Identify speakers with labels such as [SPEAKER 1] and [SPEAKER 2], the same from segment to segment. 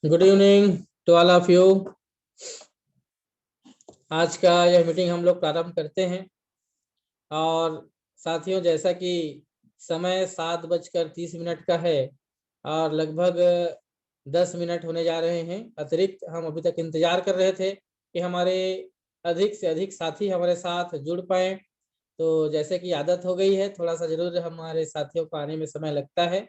[SPEAKER 1] Good evening to all of you. आज का यह मीटिंग हम लोग प्रारंभ करते हैं। और साथियों, जैसा कि समय 7:30 का है और लगभग 10 मिनट होने जा रहे हैं अतिरिक्त। हम अभी तक इंतजार कर रहे थे कि हमारे अधिक से अधिक साथी हमारे साथ जुड़ पाए। तो जैसे कि आदत हो गई है, थोड़ा सा जरूर हमारे साथियों को आने में समय लगता है,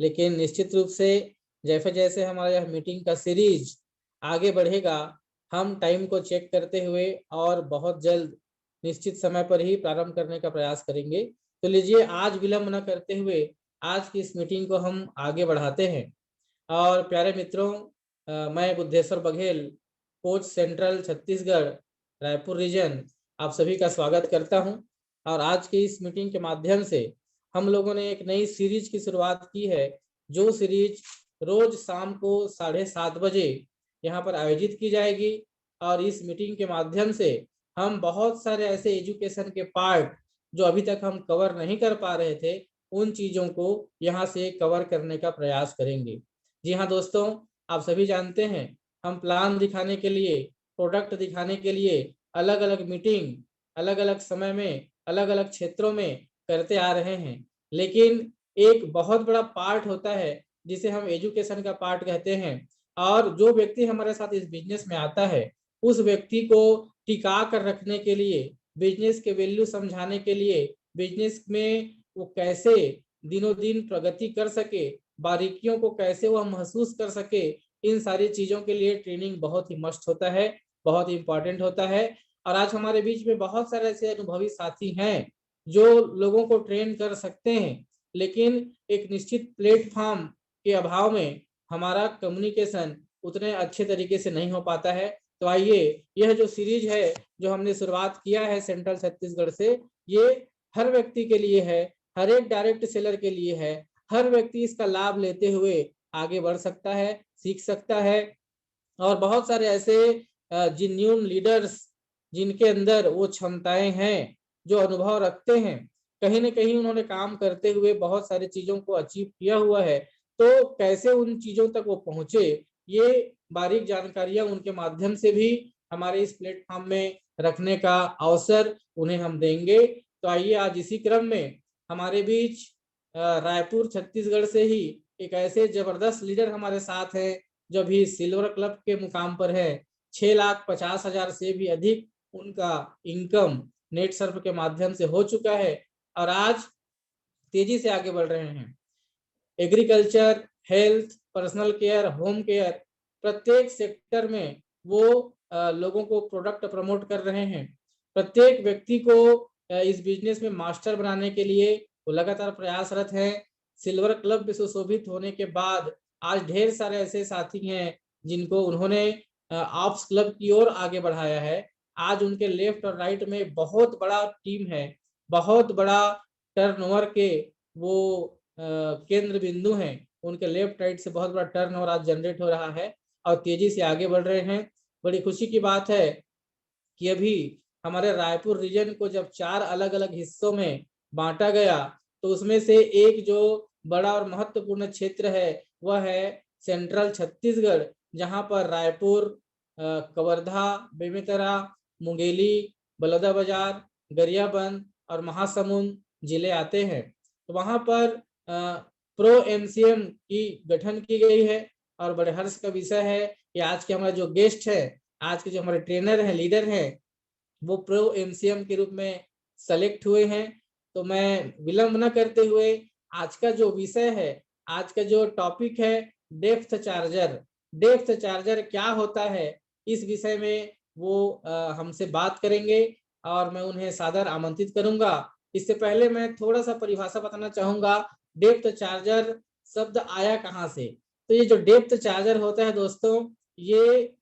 [SPEAKER 1] लेकिन निश्चित रूप से जैसे जैसे हमारा यह मीटिंग का सीरीज आगे बढ़ेगा, हम टाइम को चेक करते हुए और बहुत जल्द निश्चित समय पर ही प्रारंभ करने का प्रयास करेंगे। तो लीजिए, आज विलंब न करते हुए आज की इस मीटिंग को हम आगे बढ़ाते हैं। और प्यारे मित्रों, मैं Buddheshwar Baghel, coach central Chhattisgarh Raipur region, आप सभी का स्वागत करता हूं। और आज की इस मीटिंग के माध्यम से हम लोगों ने एक नई सीरीज की शुरुआत की है, जो सीरीज रोज शाम को 7:30 बजे यहाँ पर आयोजित की जाएगी। और इस मीटिंग के माध्यम से हम बहुत सारे ऐसे एजुकेशन के पार्ट जो अभी तक हम कवर नहीं कर पा रहे थे, उन चीज़ों को यहाँ से कवर करने का प्रयास करेंगे। जी हाँ दोस्तों, आप सभी जानते हैं, हम प्लान दिखाने के लिए, प्रोडक्ट दिखाने के लिए अलग अलग मीटिंग अलग अलग समय में अलग अलग क्षेत्रों में करते आ रहे हैं। लेकिन एक बहुत बड़ा पार्ट होता है जिसे हम एजुकेशन का पार्ट कहते हैं। और जो व्यक्ति हमारे साथ इस बिजनेस में आता है, उस व्यक्ति को टिका कर रखने के लिए, बिजनेस के वैल्यू समझाने के लिए, बिजनेस में वो कैसे दिनों दिन प्रगति कर सके, बारीकियों को कैसे वह महसूस कर सके, इन सारी चीजों के लिए ट्रेनिंग बहुत ही मस्त होता है, बहुत ही इंपॉर्टेंट होता है। और आज हमारे बीच में बहुत सारे ऐसे अनुभवी साथी हैं जो लोगों को ट्रेन कर सकते हैं, लेकिन एक निश्चित प्लेटफॉर्म के अभाव में हमारा कम्युनिकेशन उतने अच्छे तरीके से नहीं हो पाता है। तो आइए, यह जो सीरीज है जो हमने शुरुआत किया है सेंट्रल छत्तीसगढ़ से, ये हर व्यक्ति के लिए है, हर एक डायरेक्ट सेलर के लिए है। हर व्यक्ति इसका लाभ लेते हुए आगे बढ़ सकता है, सीख सकता है। और बहुत सारे ऐसे जिन्यून लीडर्स जिनके अंदर वो क्षमताएं हैं, जो अनुभव रखते हैं, कहीं ना कहीं उन्होंने काम करते हुए बहुत सारी चीजों को अचीव किया हुआ है। तो कैसे उन चीजों तक वो पहुंचे, ये बारीक जानकारियां उनके माध्यम से भी हमारे इस प्लेटफॉर्म में रखने का अवसर उन्हें हम देंगे। तो आइए, आज इसी क्रम में हमारे बीच रायपुर छत्तीसगढ़ से ही एक ऐसे जबरदस्त लीडर हमारे साथ हैं जो भी सिल्वर क्लब के मुकाम पर है। 6,50,000 से भी अधिक उनका इनकम नेट सर्फ के माध्यम से हो चुका है और आज तेजी से आगे बढ़ रहे हैं। Agriculture, health, personal care, home care, प्रत्येक सेक्टर में वो लोगों को प्रोडक्ट प्रमोट कर रहे हैं। प्रत्येक व्यक्ति को इस बिजनेस में मास्टर बनाने के लिए वो लगातार प्रयासरत हैं। सिल्वर क्लब में सुशोभित होने के बाद आज ढेर सारे ऐसे साथी हैं जिनको उन्होंने ऑप्स क्लब की ओर आगे बढ़ाया है। आज उनके लेफ्ट और राइट में बहुत बड़ा टीम है, बहुत बड़ा टर्नओवर के वो केंद्र बिंदु हैं। उनके लेफ्ट राइट से बहुत बड़ा टर्नओवर आज जनरेट हो रहा है और तेजी से आगे बढ़ रहे हैं। बड़ी खुशी की बात है कि अभी हमारे रायपुर रीजन को जब 4 अलग अलग हिस्सों में बांटा गया, तो उसमें से एक जो बड़ा और महत्वपूर्ण क्षेत्र है वह है सेंट्रल छत्तीसगढ़, जहां पर रायपुर, कवर्धा, बेमेतरा, मुंगेली, बलौदाबाजार, गरियाबंद और महासमुंद जिले आते हैं। तो वहां पर प्रो एमसीएम की गठन की गई है और बड़े हर्ष का विषय है कि आज के हमारे जो गेस्ट है, आज के जो हमारे ट्रेनर हैं, लीडर हैं, वो प्रो एमसीएम के रूप में सेलेक्ट हुए हैं। तो मैं विलंब न करते हुए आज का जो विषय है, आज का जो टॉपिक है, डेप्थ चार्जर। डेप्थ चार्जर क्या होता है, इस विषय में वो हमसे बात करेंगे और मैं उन्हें सादर आमंत्रित करूंगा। इससे पहले मैं थोड़ा सा परिभाषा बताना चाहूंगा, डेप्थ चार्जर शब्द आया कहाँ से। तो ये जो डेप्थ चार्जर होता है दोस्तों, ये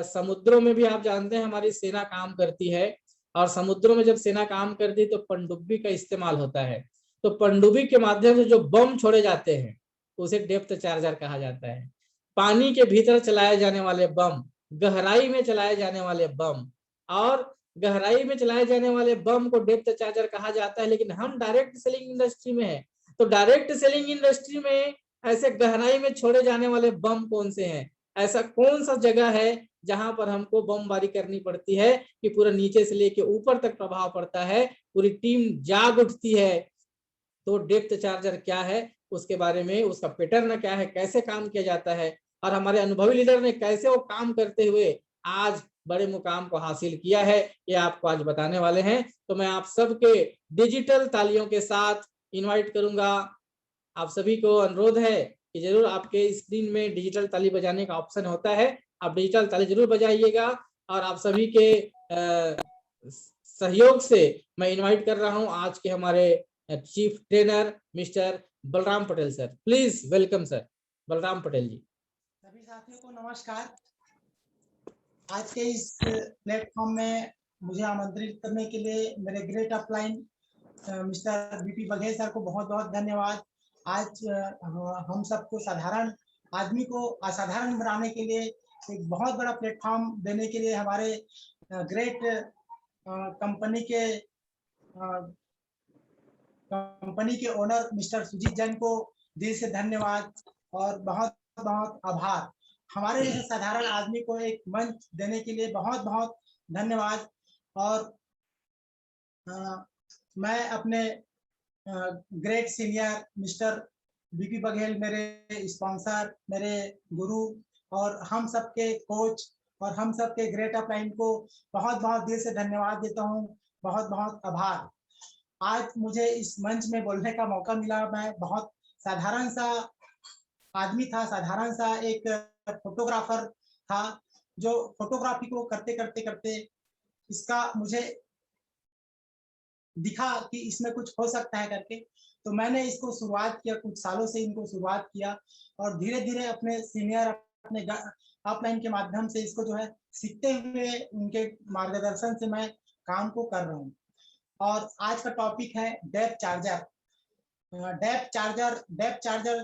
[SPEAKER 1] समुद्रों में भी आप जानते हैं हमारी सेना काम करती है, और समुद्रों में जब सेना काम करती है तो पनडुब्बी का इस्तेमाल होता है। तो पनडुब्बी के माध्यम से जो बम छोड़े जाते हैं उसे डेप्थ चार्जर कहा जाता है। पानी के भीतर चलाए जाने वाले बम, गहराई में चलाए जाने वाले बम, और गहराई में चलाए जाने वाले बम को डेप्थ चार्जर कहा जाता है। लेकिन हम डायरेक्ट सेलिंग इंडस्ट्री में है, तो डायरेक्ट सेलिंग इंडस्ट्री में ऐसे गहराई में छोड़े जाने वाले बम कौन से हैं, ऐसा कौन सा जगह है जहां पर हमको बमबारी करनी पड़ती है कि पूरा नीचे से लेके ऊपर तक प्रभाव पड़ता है, पूरी टीम जाग उठती है। तो डेप्थ चार्जर क्या है, उसके बारे में, उसका पैटर्न क्या है, कैसे काम किया जाता है, और हमारे अनुभवी लीडर ने कैसे वो काम करते हुए आज बड़े मुकाम को हासिल किया है, ये आपको आज बताने वाले हैं। तो मैं आप सबके डिजिटल तालियों के साथ इनवाइट करूंगा। आप सभी को अनुरोध है कि जरूर आपके स्क्रीन में डिजिटल ताली बजाने का ऑप्शन होता है, आप डिजिटल ताली जरूर बजाइएगा। और आप सभी के सहयोग से मैं इनवाइट कर रहा हूं आज के हमारे chief trainer mister Balram Patel sir. Please welcome sir Balram Patel ji.
[SPEAKER 2] सभी साथियों को नमस्कार। आज के इस प्लेटफॉर्म में मुझे आमंत्रित करने के लिए मेरे great upline mister BP Baghel sir को बहुत बहुत धन्यवाद। आज हम सबको साधारण आदमी को असाधारण बनाने के लिए एक बहुत बड़ा प्लेटफॉर्म देने के लिए हमारे ग्रेट कंपनी के ओनर मिस्टर सुजीत जैन को दिल से धन्यवाद और बहुत बहुत आभार। हमारे जैसे साधारण आदमी को एक मंच देने के लिए बहुत बहुत धन्यवाद। और मैं अपने great senior mister BP Baghel, मेरे स्पॉन्सर, मेरे गुरु और हम सबके कोच और हम सबके ग्रेट अपलाइन को बहुत बहुत दिल से धन्यवाद देता हूँ, बहुत बहुत आभार। आज मुझे इस मंच में बोलने का मौका मिला। मैं बहुत साधारण सा आदमी था, साधारण सा एक फोटोग्राफर था जो फोटोग्राफी को करते करते करते इसका मुझे दिखा कि इसमें कुछ हो सकता है करके, तो मैंने इसको शुरुआत किया, कुछ सालों से इनको शुरुआत किया और धीरे धीरे अपने सीनियर, अपने अपलाइन के माध्यम से इसको जो है सीखते हुए उनके मार्गदर्शन से मैं काम को कर रहा हूँ। और आज का टॉपिक है डेप्थ चार्जर। डेप्थ चार्जर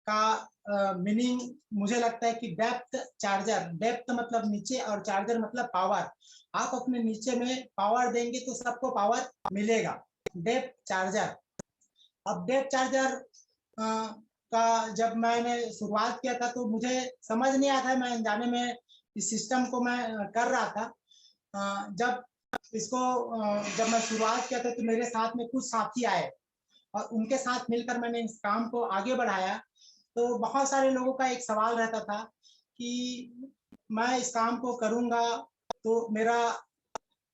[SPEAKER 2] का मीनिंग मुझे लगता है कि डेप्थ चार्जर, डेप्थ मतलब नीचे और चार्जर मतलब पावर। आप अपने नीचे में पावर देंगे तो सबको पावर मिलेगा, डेप्थ चार्जर। अब डेप्थ चार्जर का जब मैंने शुरुआत किया था तो मुझे समझ नहीं आया था, मैं अनजाने में इस सिस्टम को मैं कर रहा था। जब इसको जब मैं शुरुआत किया था तो मेरे साथ में कुछ साथी आए और उनके साथ मिलकर मैंने इस काम को आगे बढ़ाया। तो बहुत सारे लोगों का एक सवाल रहता था कि मैं इस काम को करूंगा तो मेरा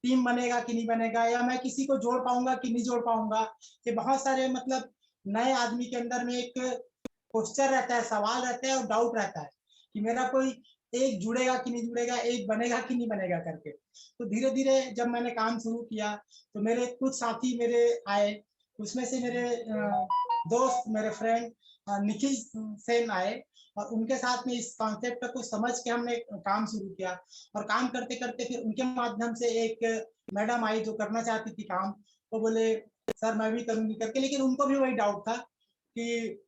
[SPEAKER 2] टीम बनेगा कि नहीं बनेगा, या मैं किसी को जोड़ पाऊंगा कि नहीं जोड़ पाऊंगा। ये बहुत सारे मतलब नए आदमी के अंदर में एक क्वेश्चन रहता है, सवाल रहता है और डाउट रहता है कि मेरा कोई एक जुड़ेगा कि नहीं जुड़ेगा, एक बनेगा कि नहीं बनेगा करके। तो धीरे धीरे जब मैंने काम शुरू किया तो मेरे कुछ साथी मेरे आए, उसमें से मेरे दोस्त, मेरे फ्रेंड निखिल सेन आए और उनके साथ में इस कॉन्सेप्ट को समझ के हमने काम शुरू किया। और काम करते करते फिर उनके माध्यम से एक मैडम आई जो करना चाहती थी काम, वो बोले सर मैं भी करूंगी करके, लेकिन उनको भी वही डाउट था कि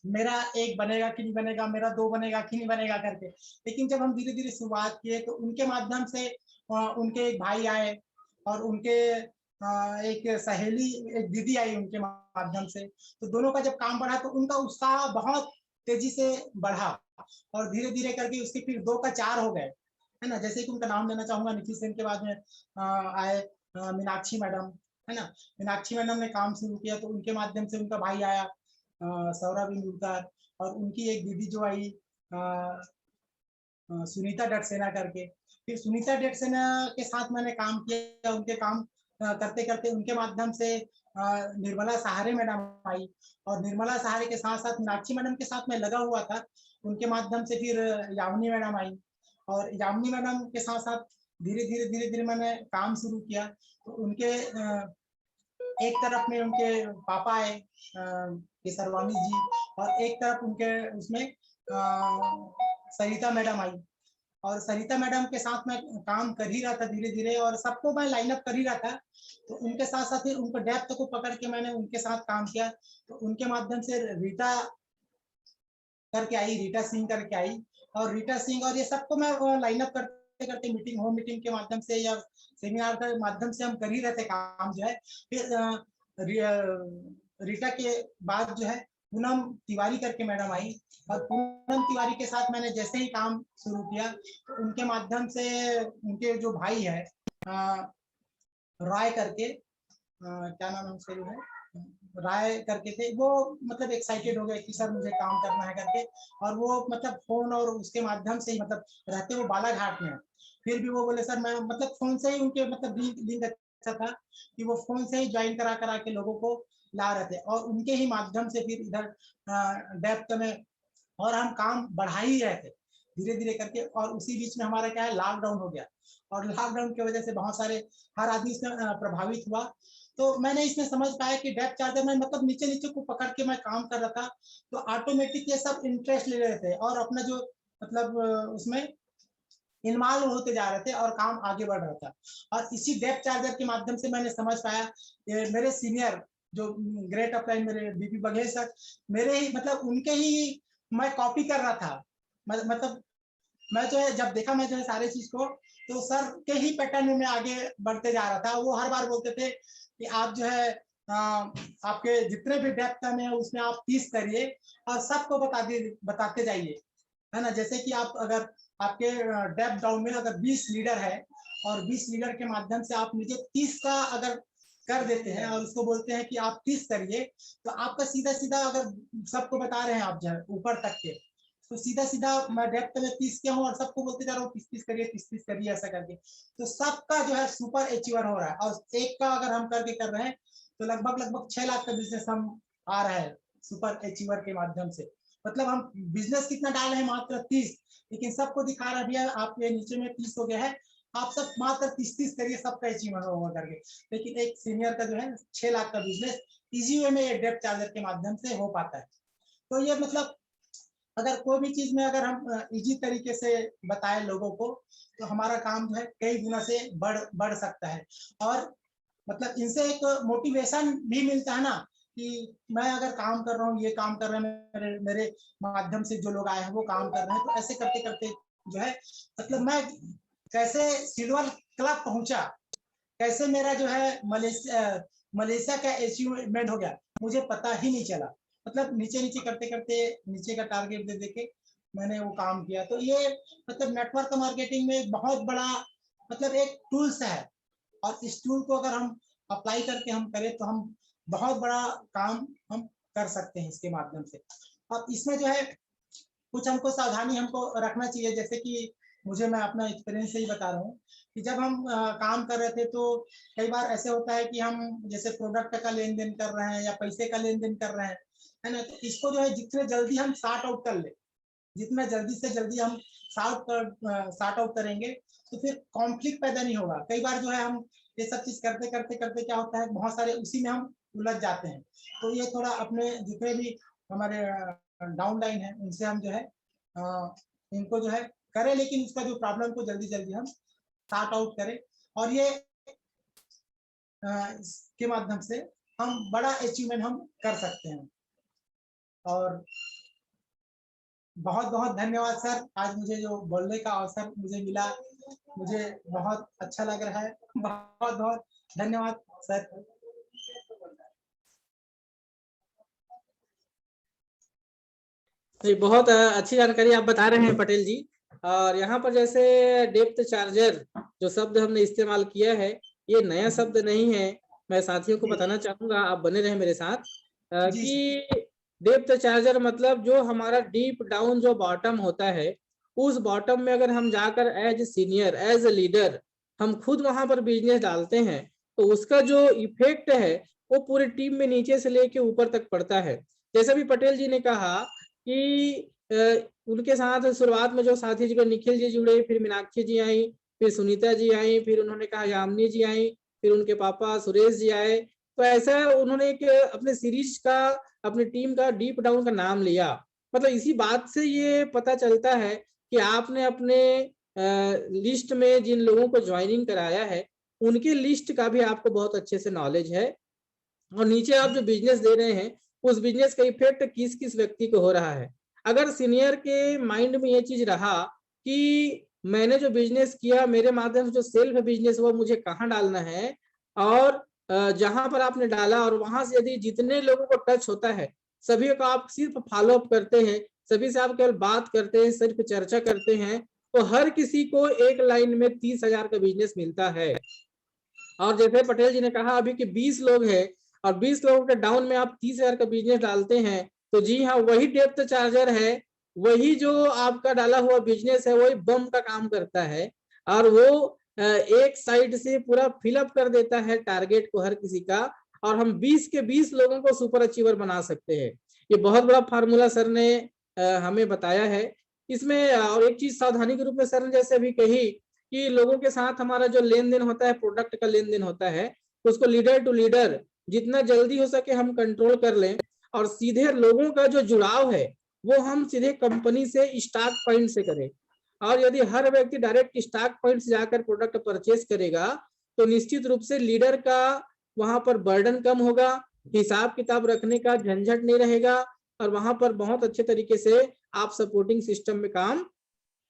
[SPEAKER 2] मेरा एक बनेगा कि नहीं बनेगा, मेरा दो बनेगा कि नहीं बनेगा करके। लेकिन जब हम धीरे धीरे शुरुआत किए तो उनके माध्यम से उनके एक भाई आए और उनके एक सहेली, एक दीदी आई उनके माध्यम से। तो दोनों का जब काम बढ़ा तो उनका उत्साह बहुत तेजी से बढ़ा और धीरे धीरे करके उसके फिर 2 का 4 हो गए, है ना। जैसे कि उनका नाम लेना चाहूंगा, निखिल सेन के बाद में आए मीनाक्षी मैडम, है ना। मीनाक्षी मैडम ने काम शुरू किया तो उनके माध्यम से उनका भाई आया सौरभ इंदुलकर, और उनकी एक दीदी जो आई सुनीता डटसेना करके। फिर सुनीता डटसेना के साथ मैंने काम किया, उनके काम करते करते उनके माध्यम से निर्मला सहारे मैडम आई और निर्मला सहारे के साथ साथ मीनाक्षी मैडम के साथ मैं लगा हुआ था, उनके माध्यम से फिर यामिनी मैडम आई और यामिनी मैडम के साथ साथ धीरे धीरे मैंने काम शुरू किया। तो उनके एक तरफ में उनके पापा आए केसरवानी जी और एक तरफ उनके उसमें सरिता मैडम आई और सरिता मैडम के साथ मैं काम कर ही रहा था धीरे धीरे और सबको मैं लाइन अप कर ही रहा था। तो उनके साथ साथ फिर उनको डेप्थ को पकड़ के मैंने उनके साथ काम किया। तो उनके माध्यम से रीटा करके आई, रीटा सिंह करके आई और रीटा सिंह और ये सबको मैं लाइन अप करते करते मीटिंग, होम मीटिंग के माध्यम से या सेमिनार के माध्यम से हम कर ही रहते काम जो है। फिर रीटा के बाद जो है पूनम तिवारी करके मैडम आई, और पूनम तिवारी के साथ मैंने जैसे ही काम शुरू किया तो उनके माध्यम से उनके जो भाई है राय करके, क्या नाम है उसका जो है, राय करके थे, वो मतलब एक्साइटेड हो गए कि सर मुझे काम करना है करके, और वो मतलब फोन और उसके माध्यम से ही, मतलब रहते वो बालाघाट में, फिर भी वो बोले सर मैं, मतलब फोन से ही उनके मतलब लिंक अच्छा था कि वो फोन से ही ज्वाइन करा के लोगों को ला रहे थे, और उनके ही माध्यम से फिर इधर डेप्थ में और हम काम बढ़ा ही रहे थे धीरे धीरे करके। और उसी बीच में हमारा क्या है, लॉकडाउन हो गया, और लॉकडाउन की वजह से बहुत सारे हर आदमी इसमें प्रभावित हुआ। तो मैंने इसमें समझ पाया कि डेप्थ चार्जर में मतलब नीचे नीचे को पकड़ के मैं काम कर रहा था, तो ऑटोमेटिक ये सब इंटरेस्ट ले रहे थे और अपना जो मतलब उसमें इन्वॉल्व होते जा रहे थे और काम आगे बढ़ रहा था। और इसी डेप्थ चार्जर के माध्यम से मैंने समझ पाया कि मेरे सीनियर जो ग्रेट अपलाइन मेरे बीपी बघेल सर, मेरे ही मतलब उनके ही मैं कॉपी कर रहा था। मतलब मैं जो है जब देखा मैं जो है सारे चीज को, तो सर के ही पैटर्न में आगे बढ़ते जा रहा था। वो हर बार बोलते थे कि आप जो है आपके जितने भी डेप्थ में है उसमें आप 30 करिए और सबको बताते जाइए, है ना। जैसे कि आप अगर आपके डेप्थ डाउन में अगर 20 लीडर है और 20 लीडर के माध्यम से आप मुझे 30 का अगर कर देते हैं और उसको बोलते हैं कि आप 30 करिए, तो आपका सीधा सीधा अगर सबको बता रहे हैं आप जो है ऊपर तक के, तो सीधा सीधा मैं डेप्थ में 30 के हूँ और सबको बोलते जा रहा हूँ 30 करिए 30 करिए ऐसा करके, तो सबका जो है सुपर अचीवर हो रहा है। और एक का अगर हम करके कर रहे हैं तो लगभग लगभग 6 लाख का बिजनेस हम आ रहा है सुपर अचीवर के माध्यम से। मतलब हम बिजनेस कितना डाले हैं, मात्र 30, लेकिन सबको दिखा रहा भैया आपके नीचे में 30 हो गया है, आप सब मात्र 30 करिए सबका अचीवमेंट होगा करके। लेकिन एक सीनियर का जो है 6 लाख का बिजनेस इजी वे में ये डेप्थ चार्जर के माध्यम से हो पाता है। तो ये मतलब अगर कोई भी चीज में अगर हम इजी तरीके से बताएं लोगों को, तो हमारा काम जो है कई गुना से बढ़ सकता है। और मतलब इनसे एक मोटिवेशन भी मिलता है ना, कि मैं अगर काम कर रहा हूँ, ये काम कर रहे हैं, मेरे माध्यम से जो लोग आए हैं वो काम कर रहे हैं, तो ऐसे करते करते जो है मतलब मैं कैसे सिल्वर क्लब पहुंचा, कैसे मेरा जो है मलेशिया का अचीवमेंट हो गया, मुझे पता ही नहीं चला। मतलब नीचे नीचे करते करते नीचे का टारगेट दे के मैंने वो काम किया। तो ये मतलब नेटवर्क मार्केटिंग में एक बहुत बड़ा मतलब एक टूल्स है, और इस टूल को अगर हम अप्लाई करके हम करें तो हम बहुत बड़ा काम हम कर सकते हैं इसके माध्यम से। अब इसमें जो है कुछ हमको सावधानी हमको रखना चाहिए, जैसे कि मुझे, मैं अपना एक्सपीरियंस से ही बता रहा हूँ कि जब हम काम कर रहे थे तो कई बार ऐसे होता है कि हम जैसे प्रोडक्ट का लेन देन कर रहे हैं या पैसे का लेन देन कर रहे हैं, है ना। तो इसको जो है जितने जल्दी हम सॉर्ट आउट कर ले, जितना जल्दी से जल्दी हम सॉर्ट आउट करेंगे तो फिर कॉन्फ्लिक्ट पैदा नहीं होगा। कई बार जो है हम ये सब चीज करते करते करते क्या होता है, बहुत सारे उसी में हम उलझ जाते हैं। तो ये थोड़ा अपने जितने भी हमारे डाउन लाइन है उनसे हम जो है इनको जो है करें, लेकिन उसका जो प्रॉब्लम को जल्दी जल्दी हम सॉर्ट आउट करें, और ये इसके माध्यम से हम बड़ा अचीवमेंट हम कर सकते हैं। और बहुत बहुत धन्यवाद सर, आज मुझे जो बोलने का अवसर मुझे मिला, मुझे बहुत अच्छा लग रहा है। बहुत बहुत धन्यवाद सर।
[SPEAKER 1] जी, बहुत अच्छी जानकारी आप बता रहे हैं पटेल जी। और यहाँ पर जैसे डेप्थ चार्जर जो शब्द हमने इस्तेमाल किया है, ये नया शब्द नहीं है। मैं साथियों को बताना चाहूंगा, आप बने रहे मेरे साथ, कि डेप्थ चार्जर मतलब जो हमारा डीप डाउन जो बॉटम होता है, उस बॉटम में अगर हम जाकर as senior as a leader हम खुद वहां पर बिजनेस डालते हैं, तो उसका जो इफेक्ट है वो पूरी टीम में नीचे से लेके ऊपर तक पड़ता है। जैसा भी पटेल जी ने कहा कि उनके साथ शुरुआत में जो साथी जी को निखिल जी जुड़े, फिर मीनाक्षी जी आई, फिर सुनीता जी आई, फिर उन्होंने कहा यामिनी जी आई, फिर उनके पापा सुरेश जी आए। तो ऐसा उन्होंने एक अपने सीरीज का, अपनी टीम का डीप डाउन का नाम लिया। मतलब इसी बात से ये पता चलता है कि आपने अपने लिस्ट में जिन लोगों को ज्वाइनिंग कराया है उनके लिस्ट का भी आपको बहुत अच्छे से नॉलेज है, और नीचे आप जो बिजनेस दे रहे हैं उस बिजनेस का इफेक्ट किस किस व्यक्ति को हो रहा है। अगर सीनियर के माइंड में ये चीज रहा कि मैंने जो बिजनेस किया, मेरे माध्यम से जो सेल्फ बिजनेस हुआ, मुझे कहाँ डालना है, और जहां पर आपने डाला और वहां से यदि जितने लोगों को टच होता है सभी का आप सिर्फ फॉलो अप करते हैं, सभी से आप केवल बात करते हैं, सिर्फ चर्चा करते हैं, तो हर किसी को एक लाइन में 30,000 का बिजनेस मिलता है। और जैसे पटेल जी ने कहा अभी कि 20 लोग हैं और 20 लोगों के डाउन में आप 30,000 का बिजनेस डालते हैं, तो जी हाँ, वही डेप्थ चार्जर है, वही जो आपका डाला हुआ बिजनेस है, वही बम का काम करता है और वो एक साइड से पूरा फिलअप कर देता है टारगेट को हर किसी का, और हम 20 के 20 लोगों को सुपर अचीवर बना सकते हैं। ये बहुत बड़ा फार्मूला सर ने हमें बताया है। इसमें और एक चीज सावधानी के रूप में सर ने जैसे अभी कही कि लोगों के साथ हमारा जो लेन देन होता है, प्रोडक्ट का लेन देन होता है, उसको लीडर टू लीडर जितना जल्दी हो सके हम कंट्रोल कर लें, और सीधे लोगों का जो जुड़ाव है वो हम सीधे कंपनी से स्टॉक पॉइंट से करें। और यदि हर व्यक्ति डायरेक्ट स्टॉक पॉइंट से जाकर प्रोडक्ट परचेस करेगा तो निश्चित रूप से लीडर का वहां पर बर्डन कम होगा, हिसाब किताब रखने का झंझट नहीं रहेगा, और वहां पर बहुत अच्छे तरीके से आप सपोर्टिंग सिस्टम में काम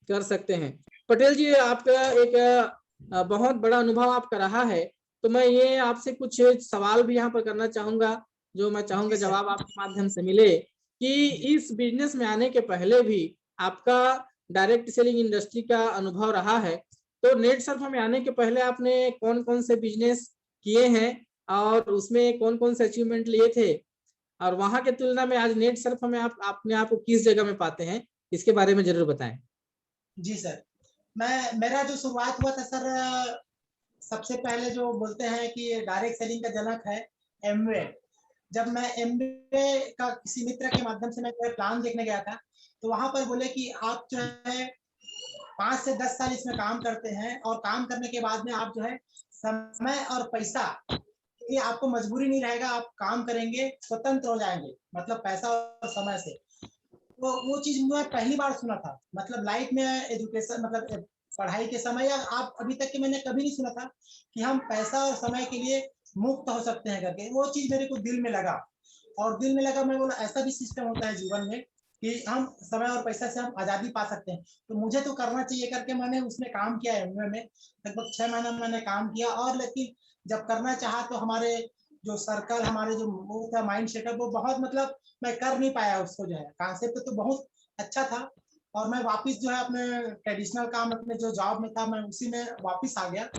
[SPEAKER 1] कर सकते हैं। पटेल जी, आपका एक बहुत बड़ा अनुभव आपका रहा है, तो मैं ये आपसे कुछ सवाल भी यहाँ पर करना चाहूंगा, जो मैं चाहूंगा
[SPEAKER 2] जी सर।
[SPEAKER 1] जवाब आपके माध्यम से मिले कि
[SPEAKER 2] जी
[SPEAKER 1] इस बिजनेस में आने के पहले भी आपका डायरेक्ट सेलिंग इंडस्ट्री का अनुभव रहा है, तो नेट सर्फ में आने के पहले आपने कौन कौन से बिजनेस किए हैं और उसमें कौन कौन से अचीवमेंट लिए थे, और वहां के तुलना में आज नेट सर्फ में आप अपने आप को किस जगह में पाते हैं, इसके बारे में जरूर बताएं।
[SPEAKER 2] जी सर, मेरा जो शुरुआत हुआ था सर, सबसे पहले जो बोलते हैं कि डायरेक्ट सेलिंग का जनक है एमवे। जब मैं एमवे का किसी मित्र के माध्यम से मैं प्लान देखने गया था, तो वहां पर बोले कि आप जो है 5 से 10 साल इसमें काम करते हैं और काम करने के बाद में आप जो है समय और पैसा ये आपको मजबूरी नहीं रहेगा, आप काम करेंगे स्वतंत्र हो जाएंगे, मतलब पैसा और समय से। तो वो चीज मैं पहली बार सुना था, मतलब लाइफ में एजुकेशन मतलब पढ़ाई के समय या आप अभी तक के मैंने कभी नहीं सुना था कि हम पैसा और समय के लिए मुक्त हो सकते हैं करके। वो चीज मेरे को दिल में लगा, और दिल में लगा, मैं बोला ऐसा भी सिस्टम होता है जीवन में कि हम समय और पैसा से हम आजादी पा सकते हैं, तो मुझे तो करना चाहिए करके मैंने उसमें काम किया है। में लगभग 6 महीना मैंने काम किया, और लेकिन जब करना चाहा तो हमारे जो सर्कल, हमारे जो वो था माइंड सेटअप, वो बहुत मतलब मैं कर नहीं पाया उसको। जो है कॉन्सेप्ट तो बहुत अच्छा था, और मैं वापस जो है अपने ट्रेडिशनल काम, अपने जो जॉब में था, मैं उसी में वापस आ गया।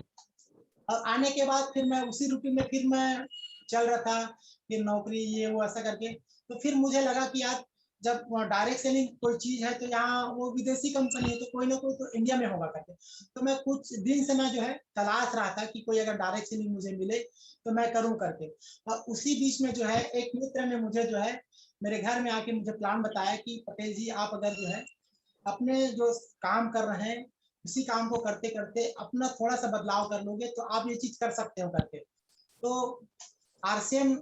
[SPEAKER 2] और आने के बाद फिर मैं उसी रूटीन में फिर मैं चल रहा था, फिर नौकरी ये वो ऐसा करके। तो फिर मुझे लगा कि यार जब डायरेक्ट सेलिंग कोई चीज है तो यहाँ वो विदेशी कंपनी है, तो कोई ना कोई तो इंडिया में होगा करके। तो मैं कुछ दिन से मैं जो है तलाश रहा था कि कोई अगर डायरेक्ट सेलिंग मुझे मिले तो मैं करूं करके। और उसी बीच में जो है एक मित्र ने मुझे जो है मेरे घर में आके मुझे प्लान बताया कि पटेल जी, आप अगर जो है अपने जो काम कर रहे हैं उसी काम को करते करते अपना थोड़ा सा बदलाव कर लोगे तो आप ये चीज कर सकते हो करके। तो आरसीएम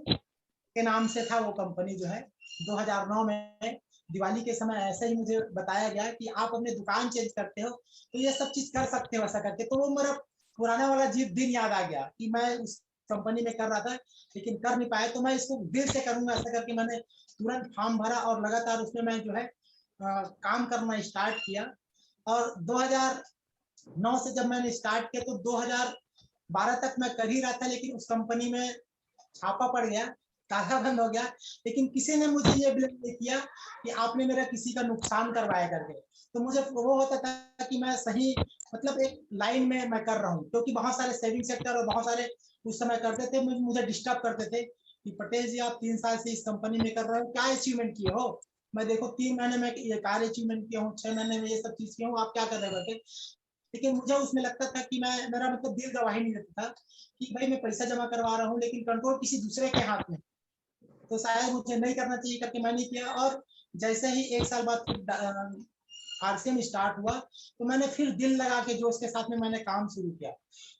[SPEAKER 2] के नाम से था वो कंपनी, जो है 2009 में दिवाली के समय ऐसे ही मुझे बताया गया कि आप अपने दुकान चेंज करते हो तो ये सब चीज कर सकते हो ऐसा करके। तो वो मेरा पुराना वाला दिन याद आ गया कि मैं उस कंपनी में कर रहा था लेकिन कर नहीं पाया, तो मैं इसको दिल से करूंगा ऐसा करके मैंने तुरंत फॉर्म भरा और लगातार उसमें मैं जो है काम करना स्टार्ट किया। और 2009 से जब मैंने स्टार्ट किया तो 2012 तक मैं कर ही रहा था, लेकिन उस कंपनी में छापा पड़ गया, ताला बंद हो गया। लेकिन किसी ने मुझे ये ब्लेम नहीं किया कि आपने मेरा किसी का नुकसान करवाया करके। तो मुझे वो होता था कि मैं सही मतलब एक लाइन में मैं कर रहा हूँ, क्योंकि बहुत सारे सेविंग सेक्टर और बहुत सारे उस समय करते थे, मुझे डिस्टर्ब करते थे कि पटेल जी आप 3 साल से इस कंपनी में कर रहे हो, क्या अचीवमेंट किए हो? मैं देखो 3 महीने में ये कार्य अचीवमेंट किया हूँ, 6 महीने में ये सब चीज किया हूँ, आप क्या कर रहे हो? लेकिन मुझे उसमें लगता था कि मैं मेरा मतलब दिल गवाही नहीं देता था कि भाई मैं पैसा जमा करवा रहा हूँ लेकिन कंट्रोल किसी दूसरे के हाथ में, तो शायद मुझे नहीं करना चाहिए करके मैं नहीं किया। और जैसे ही 1 साल बाद आरसीएम स्टार्ट हुआ तो मैंने फिर दिल लगा के जोश के साथ में मैंने काम शुरू किया।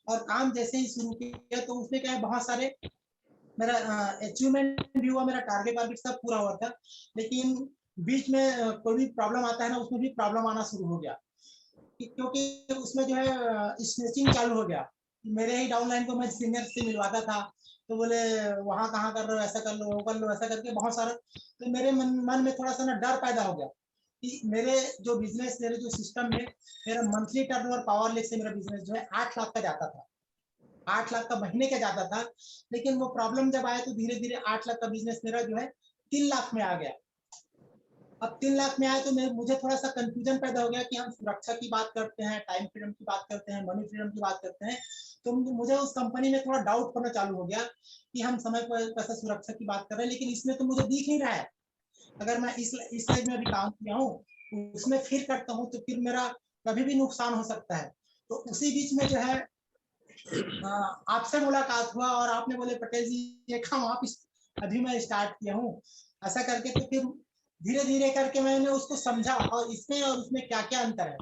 [SPEAKER 2] और काम जैसे ही शुरू किया तो उसमें क्या है, बहुत सारे मेरा अचीवमेंट भी हुआ, मेरा टारगेट वारगेट सब पूरा हुआ था। लेकिन बीच में कोई भी प्रॉब्लम आता है ना, उसमें भी प्रॉब्लम आना शुरू हो गया क्योंकि उसमें जो है स्नेचिंग चालू हो गया। मेरे ही डाउनलाइन को मैं सीनियर से मिलवाता था, तो बोले वहां कहाँ कर रहे हो, ऐसा कर लो वो कर लो ऐसा करके बहुत सारा। तो मेरे मन में थोड़ा सा ना डर पैदा हो गया कि मेरे जो बिजनेस, मेरे जो सिस्टम है, मेरा मंथली टर्नओवर पावर लेक से मेरा बिजनेस जो है 8 लाख का जाता था, 8 लाख का महीने का जाता था। लेकिन वो प्रॉब्लम जब आया तो धीरे धीरे 8 लाख का बिजनेस मेरा जो है 3 लाख में आ गया। अब 3 लाख में आया तो मुझे थोड़ा सा कंफ्यूजन पैदा हो गया कि हम सुरक्षा की बात करते हैं, टाइम फ्रीडम की बात करते हैं, मनी फ्रीडम की बात करते हैं, तो मुझे उस कंपनी में थोड़ा डाउट होना चालू हो गया कि हम समय पर कैसे सुरक्षा की बात कर रहे हैं, लेकिन इसमें तो मुझे दिख नहीं रहा है। अगर मैं इस साइड में अभी काम किया हूँ, उसमें फिर करता हूँ, तो फिर मेरा कभी भी नुकसान हो सकता है। तो उसी बीच में जो है आपसे मुलाकात हुआ और आपने बोले पटेल जी ये काम आप अभी मैं स्टार्ट किया हूँ, ऐसा करके तो फिर धीरे धीरे करके मैंने उसको समझा और इसमें और उसमें क्या क्या अंतर है।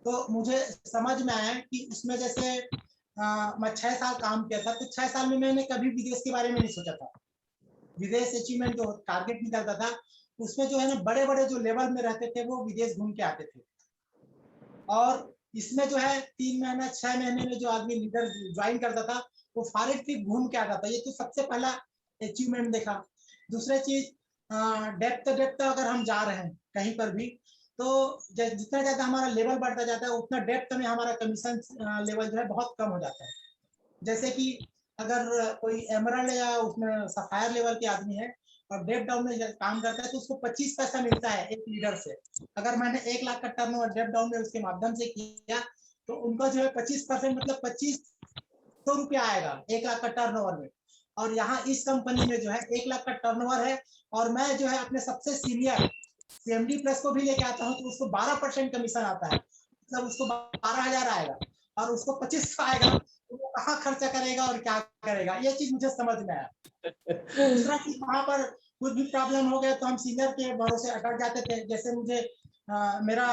[SPEAKER 2] तो मुझे समझ में आया कि उसमें जैसे मैं 6 साल काम किया था, तो 6 साल में मैंने कभी विदेश के बारे में नहीं सोचा था। विदेश अचीवमेंट जो टारगेट निकलता था, उसमें जो है ना बड़े बड़े जो लेवल में रहते थे वो विदेश घूम के आते थे। और इसमें जो है 3 महीना 6 महीने में जो आदमी लीडर ज्वाइन करता था वो फॉरेन ट्रिप घूम के आता था। ये तो सबसे पहला अचीवमेंट देखा। दूसरा चीज डेप्थ अगर हम जा रहे हैं कहीं पर भी, तो जितना ज्यादा हमारा लेवल बढ़ता जाता है उतना डेप्थ में हमारा कमीशन लेवल जो है बहुत कम हो जाता है। जैसे कि अगर कोई एमरल्ड या उसमें सफायर लेवल के आदमी है और डेप डाउन में काम करता है तो उसको 25 पैसा मिलता है एक लीडर से। अगर मैंने 1 लाख का टर्नओवर डेप डाउन में उसके माध्यम से किया तो उनका जो है 25% मतलब 2500 रुपया आएगा 1 लाख का टर्नओवर में। और यहाँ इस कंपनी में जो है 1 लाख का टर्नओवर है और मैं जो है अपने सबसे सीनियर सीएमडी प्लस को भी लेके आता हूँ तो उसको 12% कमीशन आता है, मतलब उसको 12,000 आएगा और उसको 25 आएगा, तो वो कहाँ खर्चा करेगा और क्या करेगा, ये चीज मुझे समझ में आया। दूसरा चीज वहां पर कुछ भी प्रॉब्लम हो गया तो हम सीनियर के भरोसे अटक जाते थे। जैसे मुझे मेरा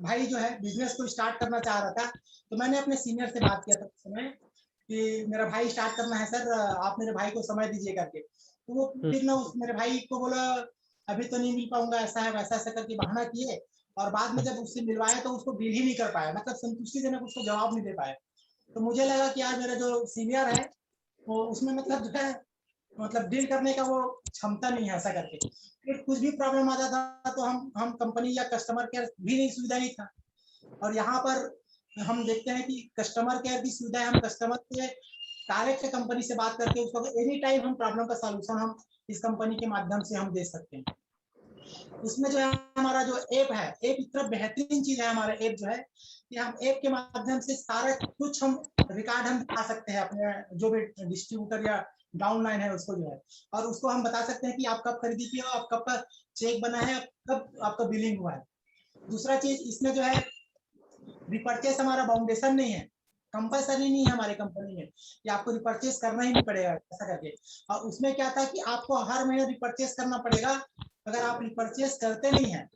[SPEAKER 2] भाई जो है बिजनेस को स्टार्ट करना चाह रहा था, तो मैंने अपने सीनियर से बात किया था उस समय कि मेरा भाई स्टार्ट करना है सर, आप मेरे भाई को समय दीजिए करके। तो वो फिर मैं मेरे भाई को बोला अभी तो नहीं मिल पाऊंगा, ऐसा है वैसा ऐसा करके बहाना किए और बाद में जब उससे मिलवाया तो उसको डील ही नहीं कर पाया, मतलब संतुष्टिजनक उसको जवाब नहीं दे पाया। तो मुझे लगा कि यार मेरा जो सीनियर है वो उसमें मतलब जो है मतलब डील करने का वो क्षमता नहीं है, ऐसा करके फिर कुछ भी प्रॉब्लम आता था तो हम कंपनी या कस्टमर केयर भी नहीं, सुविधा नहीं था। और यहाँ पर हम देखते हैं कि कस्टमर केयर की सुविधा हम कस्टमर से डायरेक्ट कंपनी से बात करके उसको एनी टाइम हम प्रॉब्लम का सॉल्यूशन हम इस कंपनी के माध्यम से हम दे सकते हैं। उसमें जो है हमारा जो ऐप है, ऐप इतना बेहतरीन चीज है हमारा ऐप जो है कि हम ऐप के माध्यम से सारा कुछ हम रिकॉर्ड हम दिखा सकते हैं अपने जो भी डिस्ट्रीब्यूटर या डाउनलाइन है उसको जो है, और उसको हम बता सकते हैं कि आप कब खरीदी किए हो, आप कब का चेक बना है, कब आपका बिलिंग हुआ है। दूसरा चीज इसमें जो है रिपर्चेस हमारा बाउंडेशन नहीं है, कंपलसरी नहीं है हमारे कंपनी में कि आपको रिपर्चेस करना ही नहीं पड़ेगा ऐसा करके। और उसमें क्या था कि आपको हर महीने रिपर्चेस करना पड़ेगा, अगर आप रिपर्चेस करते नहीं है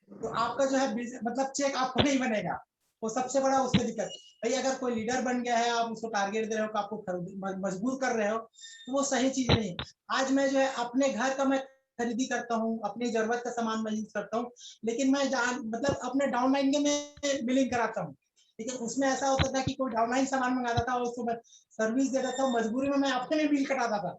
[SPEAKER 2] तो आपका जो है मतलब चेक आपको नहीं बनेगा, वो सबसे बड़ा उसमें दिक्कत। भाई अगर कोई लीडर बन गया है आप उसको टारगेट दे रहे हो, आपको मजबूर कर रहे हो, तो वो सही चीज नहीं। आज मैं जो है अपने घर का मैं खरीदी करता हूँ, अपनी जरूरत का सामान मैं यूज करता हूँ, लेकिन मैं मतलब अपने डाउनलाइन के मैं बिलिंग कराता हूँ। लेकिन उसमें ऐसा होता था कि कोई डाउनलाइन सामान मंगाता था और उसको मैं सर्विस देता था, मजबूरी में मैं अपने में बिल कटाता था,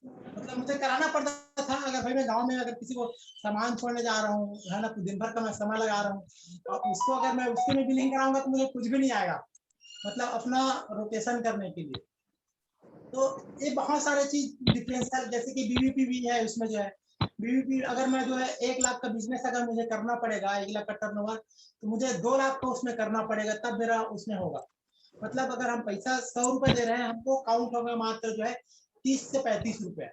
[SPEAKER 2] मतलब मुझे कराना पड़ता था। अगर भाई मैं गांव में अगर किसी को सामान छोड़ने जा रहा हूँ है ना, दिन भर का मैं समय लगा रहा हूँ और उसको अगर मैं उसके में बिलिंग कराऊंगा तो मुझे कुछ भी नहीं आएगा, मतलब अपना रोटेशन करने के लिए। तो ये बहुत सारे चीज डिफरेंशियल, जैसे कि बीवीपी भी है उसमें जो है बीवीपी, अगर मैं जो है 1 लाख का बिजनेस अगर मुझे करना पड़ेगा 1 लाख का टर्नओवर, तो मुझे 2 लाख का उसमें करना पड़ेगा तब मेरा उसमें होगा। मतलब अगर हम पैसा 100 रुपए दे रहे हैं हमको काउंट होगा मात्र जो है 30 से 35 रुपए,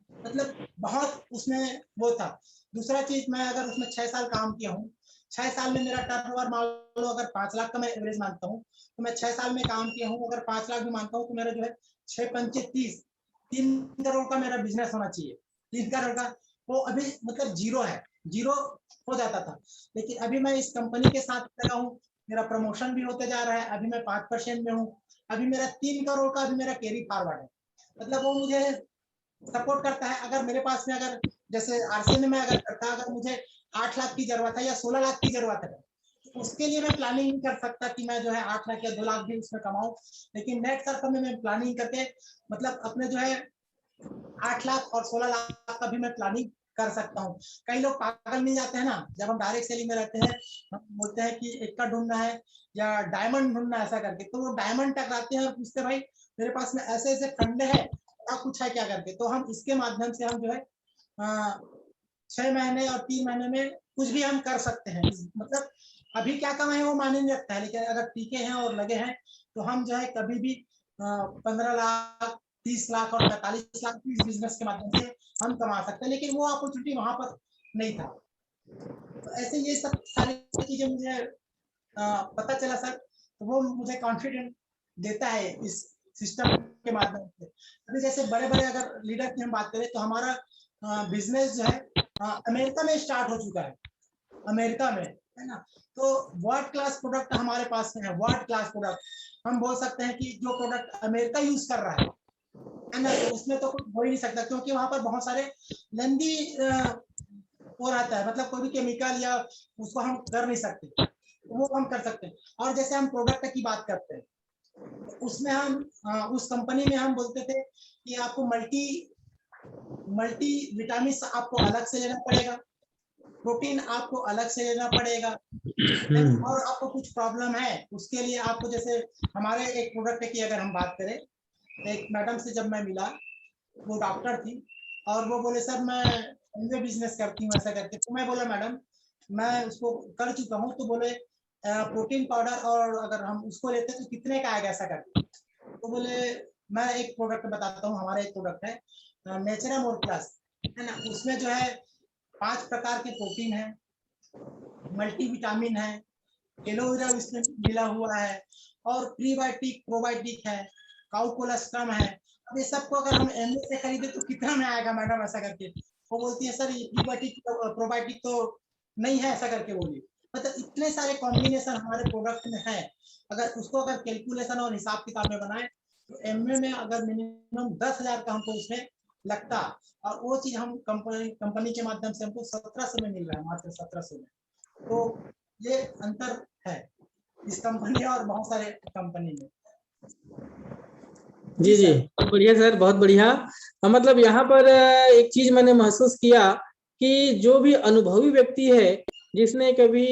[SPEAKER 2] मतलब बहुत उसमें वो था। दूसरा चीज मैं अगर उसमें 6 साल काम किया हूँ, 6 साल में मेरा टर्नओवर मान लो अगर 5 लाख का मैं एवरेज मानता हूँ, तो मैं 6 साल में काम किया हूँ अगर 5 लाख भी मानता हूँ तो मेरा जो है 6 पंचे 30, 3 करोड़ का मेरा बिजनेस होना चाहिए। 3 करोड़ का वो अभी मतलब जीरो है, जीरो हो जाता था। लेकिन अभी मैं इस कंपनी के साथ लगा हूँ, मेरा प्रमोशन भी होते जा रहा है, अभी मैं 5% में हूँ, अभी मेरा 3 करोड़ का अभी मेरा कैरी फॉरवर्ड है, मतलब वो मुझे सपोर्ट करता है। अगर मेरे पास में अगर जैसे आरसीए में अगर करता, अगर मुझे 8 लाख की जरूरत है या 16 लाख की जरूरत है, तो उसके लिए मैं प्लानिंग नहीं कर सकता कि मैं जो है 8 लाख या 2 लाख भी उसमें कमाऊं। लेकिन नेट सर्कल में मैं प्लानिंग करके मतलब अपने जो है 8 लाख और 16 लाख का भी मैं प्लानिंग कर सकता हूँ। कई लोग पागल मिल जाते हैं ना, जब हम डायरेक्ट सेलिंग में रहते हैं हम बोलते हैं कि इक्का ढूंढना है या डायमंड ढूंढना है ऐसा करके, तो वो डायमंड टकराते हैं और पूछते भाई मेरे पास में ऐसे ऐसे फंडे है क्या कुछ है क्या करके, तो हम इसके माध्यम से हम जो है 6 महीने और 3 महीने में कुछ भी हम कर सकते हैं। मतलब अभी क्या कमाए वो मायने नहीं रखता है, लेकिन अगर टीके हैं और लगे हैं तो हम जो है कभी भी 15 लाख, 30 लाख और 45 लाख इस बिजनेस के माध्यम से हम कमा सकते हैं, लेकिन वो अपॉर्चुनिटी वहां पर नहीं था। तो ऐसे ये सब सारी चीजें मुझे पता चला सर, तो वो मुझे कॉन्फिडेंट देता है इस सिस्टम के माध्यम से। अभी जैसे बड़े बड़े अगर लीडर की हम बात करें तो हमारा बिजनेस जो है अमेरिका में स्टार्ट हो चुका है, अमेरिका में, है ना। तो वर्ल्ड क्लास प्रोडक्ट हमारे पास में है, वर्ल्ड क्लास प्रोडक्ट। हम बोल सकते हैं कि जो प्रोडक्ट अमेरिका यूज कर रहा है ना, तो उसमें तो कुछ हो ही नहीं सकता, क्योंकि वहां पर बहुत सारे लेंदी वो रहता है, मतलब कोई भी केमिकल या उसको हम कर नहीं सकते, वो हम कर सकते हैं। और जैसे हम प्रोडक्ट की बात करते हैं, उसमें हम उस कंपनी में हम बोलते थे कि आपको मल्टी विटामिन आपको अलग से लेना पड़ेगा, प्रोटीन आपको अलग से लेना पड़ेगा, और आपको कुछ प्रॉब्लम है उसके लिए आपको, जैसे हमारे एक प्रोडक्ट की अगर हम बात करें, एक मैडम से जब मैं मिला, वो डॉक्टर थी और वो बोले सर मैं एमवे बिजनेस करती हूँ ऐसा करके। तो मैं बोला मैडम मैं उसको कर चुका हूँ, तो बोले प्रोटीन पाउडर और अगर हम उसको लेते तो कितने का आएगा ऐसा करके। तो बोले मैं एक प्रोडक्ट बताता हूँ, हमारा एक प्रोडक्ट है नेचरम और प्लस, है ना। उसमें जो है 5 प्रकार के प्रोटीन है, मल्टीविटामिन है, एलोवेरा इसमें मिला हुआ है, और प्रीबायोटिक प्रोबायोटिक है, काउ कोलेस्ट्रम है। अब ये सबको अगर हम एमए से खरीदे तो कितना में आएगा मैडम ऐसा करके। वो बोलती है सर ये प्रीबायोटिक प्रोबायोटिक तो नहीं है ऐसा करके बोली। मतलब इतने सारे कॉम्बिनेशन हमारे प्रोडक्ट में है, अगर उसको अगर कैलकुलेशन और हिसाब किताब में बनाए तो एमए में अगर मिनिमम 10,000 का हमको उसमें लगता, और वो चीज हम कंपनी के माध्यम से हमको 1700 में मिल रहा है, मात्र 1700 में। तो ये अंतर है इस कंपनी और बहुत सारे कंपनी में।
[SPEAKER 1] जी जी, बहुत बढ़िया सर, बहुत बढ़िया। मतलब यहाँ पर एक चीज मैंने महसूस किया कि जो भी अनुभवी व्यक्ति है, जिसने कभी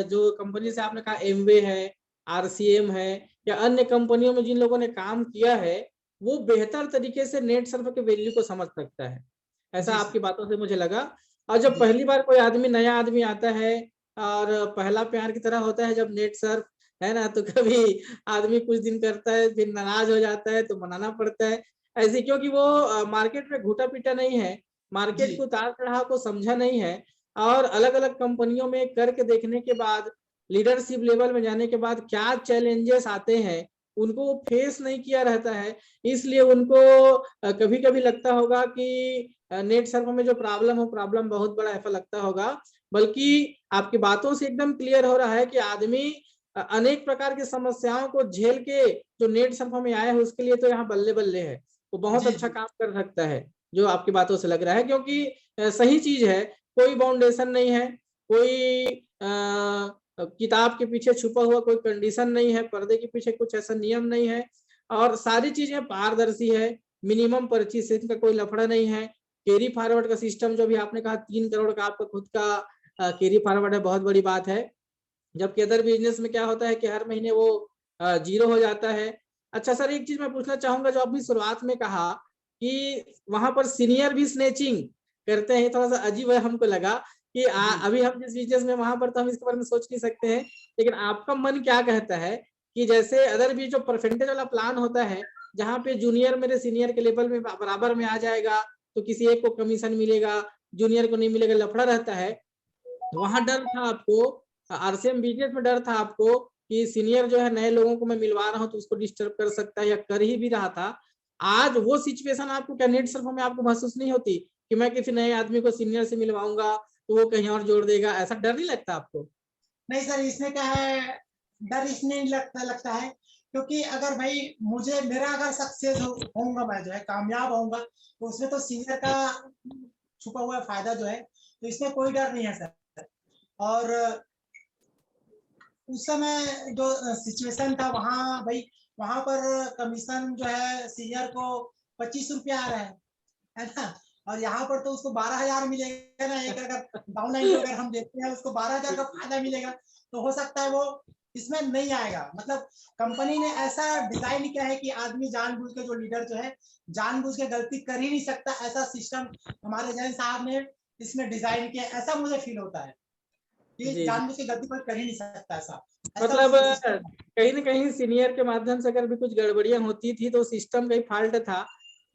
[SPEAKER 1] जो कंपनी से आपने कहा एमवे है, आरसीएम है, या अन्य कंपनियों में जिन लोगों ने काम किया है, वो बेहतर तरीके से नेट सर्फ के वैल्यू को समझ सकता है, ऐसा आपकी बातों से मुझे लगा। और जब पहली बार कोई आदमी, नया आदमी आता है और पहला प्यार की तरह होता है जब नेट सर्फ, है ना, तो कभी आदमी कुछ दिन करता है फिर नाराज हो जाता है तो मनाना पड़ता है ऐसे, क्योंकि वो मार्केट में घुटा पीटा नहीं है, मार्केट को उतार चढ़ाव को समझा नहीं है, और अलग अलग कंपनियों में करके देखने के बाद, लीडरशिप लेवल में जाने के बाद क्या चैलेंजेस आते हैं उनको वो फेस नहीं किया रहता है। इसलिए उनको कभी कभी लगता होगा कि नेट सर्फ में जो प्रॉब्लम हो, प्रॉब्लम बहुत बड़ा ऐसा लगता होगा, बल्कि आपकी बातों से एकदम क्लियर हो रहा है कि आदमी अनेक प्रकार की समस्याओं को झेल के जो नेट सर्फ में आया है उसके लिए तो यहाँ बल्ले बल्ले है, वो बहुत अच्छा काम कर सकता है, जो आपकी बातों से लग रहा है, क्योंकि सही चीज है, कोई बाउंडेशन नहीं है, कोई किताब के पीछे छुपा हुआ कोई कंडीशन नहीं है, पर्दे के पीछे कुछ ऐसा नियम नहीं है, और सारी चीजें पारदर्शी है, मिनिमम परचेसिंग का कोई लफड़ा नहीं है, कैरी फॉरवर्ड का सिस्टम जो भी आपने कहा 3 करोड़ का आपका खुद का कैरी फॉरवर्ड है, बहुत बड़ी बात है। जबकि अदर बिजनेस में क्या होता है कि हर महीने वो जीरो हो जाता है। अच्छा सर, एक चीज मैं पूछना चाहूंगा, जो आपने शुरुआत में कहा कि वहां पर सीनियर भी स्नेचिंग करते हैं, थोड़ा सा अजीब है हमको लगा कि अभी हम जिस बिजनेस में, वहां पर तो हम इसके बारे में सोच नहीं सकते हैं, लेकिन आपका मन क्या कहता है कि जैसे अदर भी जो परसेंटेज वाला प्लान होता है, जहाँ पे जूनियर मेरे सीनियर के लेवल में बराबर में आ जाएगा तो किसी एक को कमीशन मिलेगा, जूनियर को नहीं मिलेगा, लफड़ा रहता है, वहां डर था आपको, आरसीएम बिजनेस में डर था आपको कि सीनियर जो है नए लोगों को मैं मिलवा रहा हूँ तो उसको डिस्टर्ब कर सकता है, या कर ही भी रहा था। आज वो सिचुएशन आपको क्या नेट सर्फ में आपको महसूस नहीं होती कि मैं किसी नए आदमी को सीनियर से मिलवाऊंगा तो वो कहीं और जोड़ देगा, ऐसा डर नहीं लगता आपको?
[SPEAKER 2] नहीं सर, इसमें क्या है, डर इसमें लगता है क्योंकि अगर भाई मुझे, मेरा अगर सक्सेस होऊंगा, मैं जो है कामयाब होऊंगा, तो उसमें तो सीनियर का छुपा हुआ फायदा जो है, तो इसमें कोई डर नहीं है सर। और उस समय जो सिचुएशन था वहाँ भाई, वहां पर कमीशन जो है सीनियर को 25 रुपया आ रहा है ना, और यहाँ पर तो उसको 12,000 मिलेगा ना, एक अगर डाउनलाइन को अगर हम देखते हैं उसको 12,000 का फायदा मिलेगा, तो हो सकता है वो इसमें नहीं आएगा। मतलब कंपनी ने ऐसा डिजाइन किया है कि आदमी जानबूझ के, जो लीडर जो है जानबूझ के गलती कर ही नहीं सकता, ऐसा सिस्टम हमारे जैन साहब ने इसमें डिजाइन किया, ऐसा मुझे फील होता है कि
[SPEAKER 1] जी जी।
[SPEAKER 2] जानबूझ के गलती कोई कर ही नहीं सकता, ऐसा ऐसा
[SPEAKER 1] मतलब
[SPEAKER 2] उसमें सिस्टम है।
[SPEAKER 1] कहीं ना कहीं सीनियर के माध्यम से अगर भी कुछ गड़बड़ियां होती थी तो सिस्टम का ही फॉल्ट था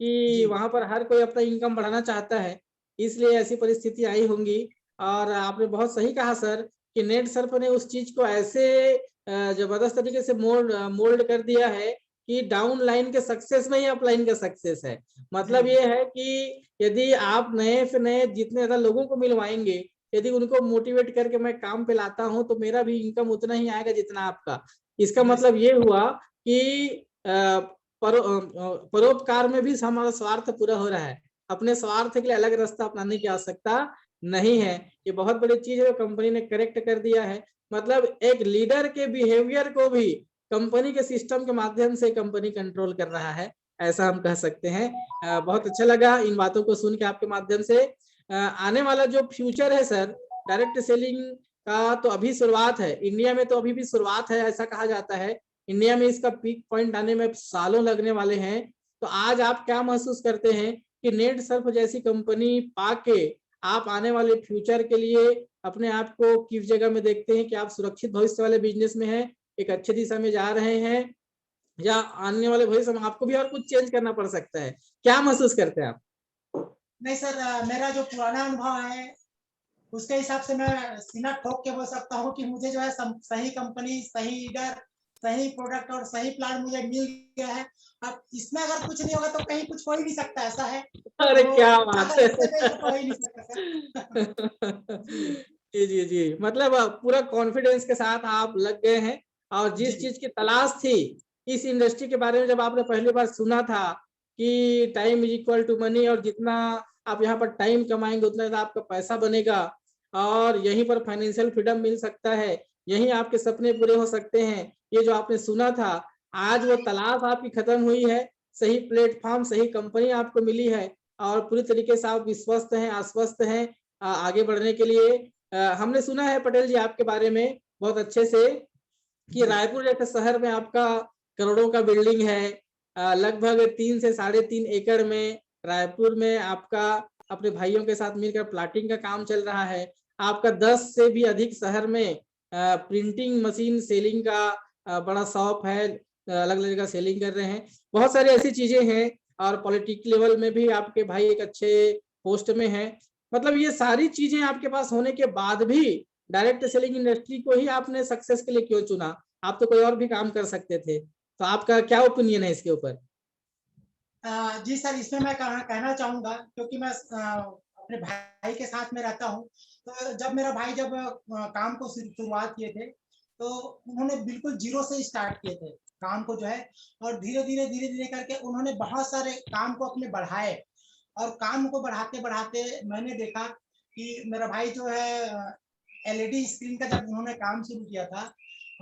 [SPEAKER 1] कि
[SPEAKER 2] जी
[SPEAKER 1] वहां पर हर कोई अपना इनकम बढ़ाना चाहता है, इसलिए ऐसी परिस्थिति आई होंगी। और आपने बहुत सही कहा सर कि नेट सर्फ ने उस चीज को ऐसे जबरदस्त तरीके से मोल्ड कर दिया है कि डाउन लाइन के सक्सेस में ही अपलाइन का सक्सेस है। मतलब
[SPEAKER 2] जी
[SPEAKER 1] ये है कि यदि आप नए से नए जितने ज्यादा लोगों को मिलवाएंगे, यदि उनको मोटिवेट करके मैं काम पे लाता हूं तो मेरा भी इनकम उतना ही आएगा जितना आपका। इसका
[SPEAKER 2] जी
[SPEAKER 1] मतलब ये हुआ कि परोपकार में भी हमारा स्वार्थ पूरा हो रहा है, अपने स्वार्थ के लिए अलग रास्ता अपनाने की आवश्यकता नहीं है। ये बहुत बड़ी चीज है, कंपनी ने करेक्ट कर दिया है। मतलब एक लीडर के बिहेवियर को भी कंपनी के सिस्टम के माध्यम से कंपनी कंट्रोल कर रहा है, ऐसा हम कह सकते हैं। बहुत अच्छा लगा इन बातों को सुन के आपके माध्यम से। आने वाला जो फ्यूचर है सर, डायरेक्ट सेलिंग का तो अभी शुरुआत है, इंडिया में तो अभी भी शुरुआत है ऐसा कहा जाता है। इंडिया में इसका पीक पॉइंट आने में सालों लगने वाले हैं। तो आज आप क्या महसूस करते हैं कि नेट सर्फ जैसी कंपनी पाके आप आने वाले फ्यूचर के लिए अपने आप को किस जगह में देखते हैं कि आप सुरक्षित भविष्य वाले बिजनेस में हैं, एक अच्छी दिशा में जा रहे हैं, या आने वाले भविष्य में आपको भी और कुछ चेंज करना पड़ सकता है, क्या महसूस करते हैं आप?
[SPEAKER 2] नहीं सर, मेरा जो पुराना अनुभव है उसके हिसाब से मैं सीना ठोक के बोल सकता हूँ कि मुझे जो है सही कंपनी, सही लीडर, सही प्रोडक्ट और सही प्लान मुझे मिल गया है। अब इसमें अगर कुछ नहीं होगा तो कहीं कुछ हो ही नहीं सकता, ऐसा है।
[SPEAKER 1] अरे
[SPEAKER 2] तो
[SPEAKER 1] क्या बात
[SPEAKER 2] अगर
[SPEAKER 1] है।
[SPEAKER 2] इससे बेहतर तो हो ही नहीं सकता सर। जी
[SPEAKER 1] जी जी जी, मतलब पूरा कॉन्फिडेंस के साथ आप लग गए हैं। और
[SPEAKER 2] जी
[SPEAKER 1] जिस चीज की तलाश थी इस इंडस्ट्री के बारे में, जब आपने पहली बार सुना था कि time is equal to money, और जितना आप यहाँ पर टाइम कमाएंगे उतना ज्यादा आपका पैसा बनेगा, और यहीं पर फाइनेंशियल फ्रीडम मिल सकता है, यहीं आपके सपने पूरे हो सकते हैं, ये जो आपने सुना था, आज वो तलाश आपकी खत्म हुई है। सही प्लेटफॉर्म, सही कंपनी आपको मिली है, और पूरी तरीके से आप विश्वस्त हैं, आश्वस्त हैं आगे बढ़ने के लिए। हमने सुना है पटेल जी आपके बारे में बहुत अच्छे से कि
[SPEAKER 2] जी
[SPEAKER 1] रायपुर जैसे शहर में आपका करोड़ों का बिल्डिंग है, लगभग 3 से 3.5 एकड़ में रायपुर में आपका अपने भाइयों के साथ मिलकर प्लाटिंग का काम चल रहा है। आपका 10 से भी अधिक शहर में प्रिंटिंग मशीन सेलिंग का बड़ा शॉप है, अलग अलग जगह सेलिंग कर रहे हैं। बहुत सारी ऐसी चीजें हैं, और पॉलिटिक लेवल में भी आपके भाई एक अच्छे पोस्ट में हैं। मतलब ये सारी चीजें आपके पास होने के बाद भी डायरेक्ट सेलिंग इंडस्ट्री को ही आपने सक्सेस के लिए क्यों चुना? आप तो कोई और भी काम कर सकते थे, तो आपका क्या ओपिनियन है इसके ऊपर?
[SPEAKER 2] जी सर, इसमें मैं कहना चाहूंगा, क्योंकि मैं अपने भाई के साथ में रहता हूँ। तो जब मेरा भाई काम को शुरुआत किए थे, तो उन्होंने बिल्कुल जीरो से स्टार्ट किए थे काम को जो है, और धीरे धीरे करके उन्होंने बहुत सारे काम को अपने बढ़ाए, और काम को बढ़ाते बढ़ाते मैंने देखा कि मेरा भाई जो है एलईडी स्क्रीन का जब उन्होंने काम शुरू किया था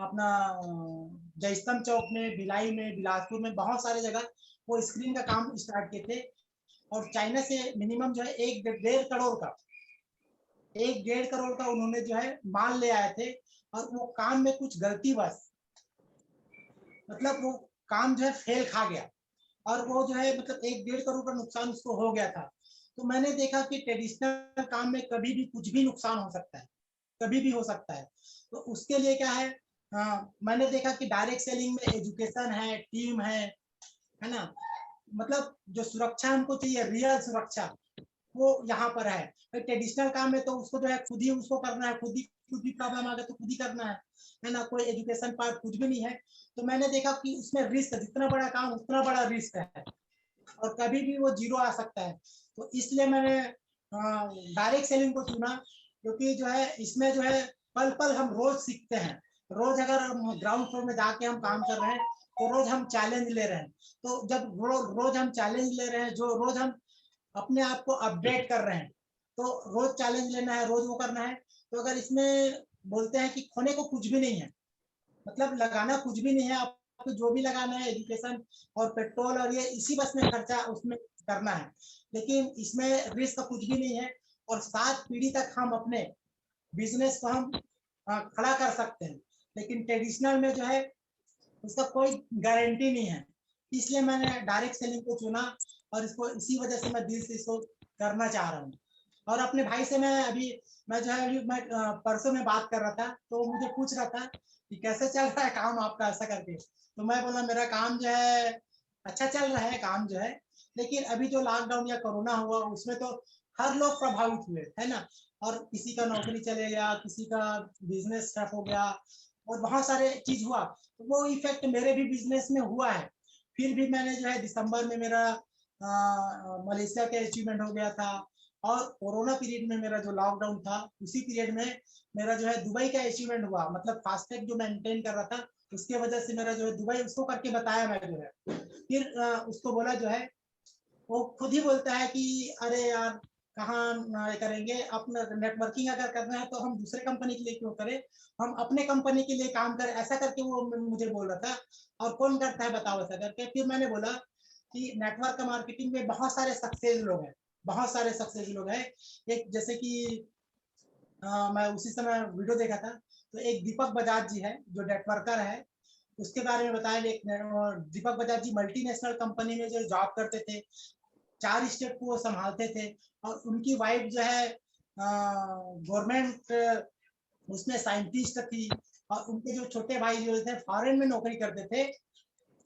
[SPEAKER 2] अपना जयस्तंभ चौक में, भिलाई में, बिलासपुर में, बहुत सारे जगह वो स्क्रीन का काम स्टार्ट किए थे। और चाइना से मिनिमम जो है 1.5 करोड़ का, 1.5 करोड़ का उन्होंने जो है माल ले आए थे। और वो काम में कुछ गलती बस, मतलब वो काम जो है फेल खा गया, और वो जो है मतलब 1.5 करोड़ का नुकसान उसको हो गया था। तो मैंने देखा कि ट्रेडिशनल काम में कभी भी कुछ भी नुकसान हो सकता है, कभी भी हो सकता है। तो उसके लिए क्या है, मैंने देखा कि डायरेक्ट सेलिंग में एजुकेशन है, टीम है ना, मतलब जो सुरक्षा हमको चाहिए, रियल सुरक्षा, वो यहाँ पर है। ट्रेडिशनल काम में तो उसको जो है खुद ही उसको करना है, खुद ही प्रॉब्लम आ गया तो खुद ही करना है ना, कोई एजुकेशन पार्ट कुछ भी नहीं है। तो मैंने देखा कि उसमें रिस्क, जितना बड़ा काम उतना बड़ा रिस्क है, और कभी भी वो जीरो आ सकता है। तो इसलिए मैंने डायरेक्ट सेलिंग को चुना, क्योंकि जो है इसमें जो है पल पल हम रोज सीखते हैं। रोज अगर हम ग्राउंड फ्लोर में जाके हम काम कर रहे हैं तो रोज हम चैलेंज ले रहे हैं। तो जब रोज हम चैलेंज ले रहे हैं, जो रोज हम अपने आप को अपडेट कर रहे हैं, तो रोज चैलेंज लेना है, रोज वो करना है। तो अगर इसमें बोलते हैं कि खोने को कुछ भी नहीं है, मतलब लगाना कुछ भी नहीं है, आपको जो भी लगाना है एजुकेशन और पेट्रोल और ये इसी बस में खर्चा उसमें करना है, लेकिन इसमें रिस्क कुछ भी नहीं है। और 7 पीढ़ी तक हम अपने बिजनेस को हम खड़ा कर सकते हैं। लेकिन ट्रेडिशनल में जो है उसका कोई गारंटी नहीं है, इसलिए मैंने डायरेक्ट सेलिंग को चुना और इसको इसी वजह से मैं दिल से इसको करना चाह रहा हूँ। और अपने भाई से मैं जो है मैं परसों में बात कर रहा था, तो मुझे पूछ रहा था कि कैसे चल रहा है काम आपका, ऐसा करके। तो मैं बोला मेरा काम जो है अच्छा चल रहा है काम जो है, लेकिन अभी जो लॉकडाउन या कोरोना हुआ उसमें तो हर लोग प्रभावित हुए, है ना। और किसी का नौकरी चले गया, किसी का बिजनेस ठप हो गया और बहुत सारे चीज हुआ, तो वो इफेक्ट मेरे भी बिजनेस में हुआ है। फिर भी मैंने जो है दिसंबर में मेरा मलेशिया का अचीवमेंट हो गया था, और कोरोना पीरियड में मेरा जो लॉकडाउन था उसी पीरियड में मेरा जो है दुबई का अचीवमेंट हुआ, मतलब फास्टैग जो मेंटेन कर रहा था उसके वजह से मेरा जो है दुबई, उसको करके बताया मैं जो है। फिर उसको बोला जो है, वो खुद ही बोलता है कि अरे यार कहाँ करेंगे, अपना नेटवर्किंग अगर करना है तो हम दूसरे कंपनी के लिए क्यों करें, हम अपने कंपनी के लिए काम करें, ऐसा करके वो मुझे बोल रहा था। और कौन करता है बताओ ऐसा करके। फिर मैंने बोला कि नेटवर्क मार्केटिंग में बहुत सारे सक्सेस लोग हैं, बहुत सारे सक्सेस लोग हैं। एक जैसे कि मैं उसी समय वीडियो देखा था, तो एक दीपक बजाज जी है जो नेटवर्कर है, उसके बारे में बताया। दीपक बजाज जी मल्टीनेशनल कंपनी में जो जॉब करते थे, 4 स्टेट को वो संभालते थे, और उनकी वाइफ जो है गवर्नमेंट उसमें साइंटिस्ट थी, और उनके जो छोटे भाई जो थे फॉरेन में नौकरी करते थे,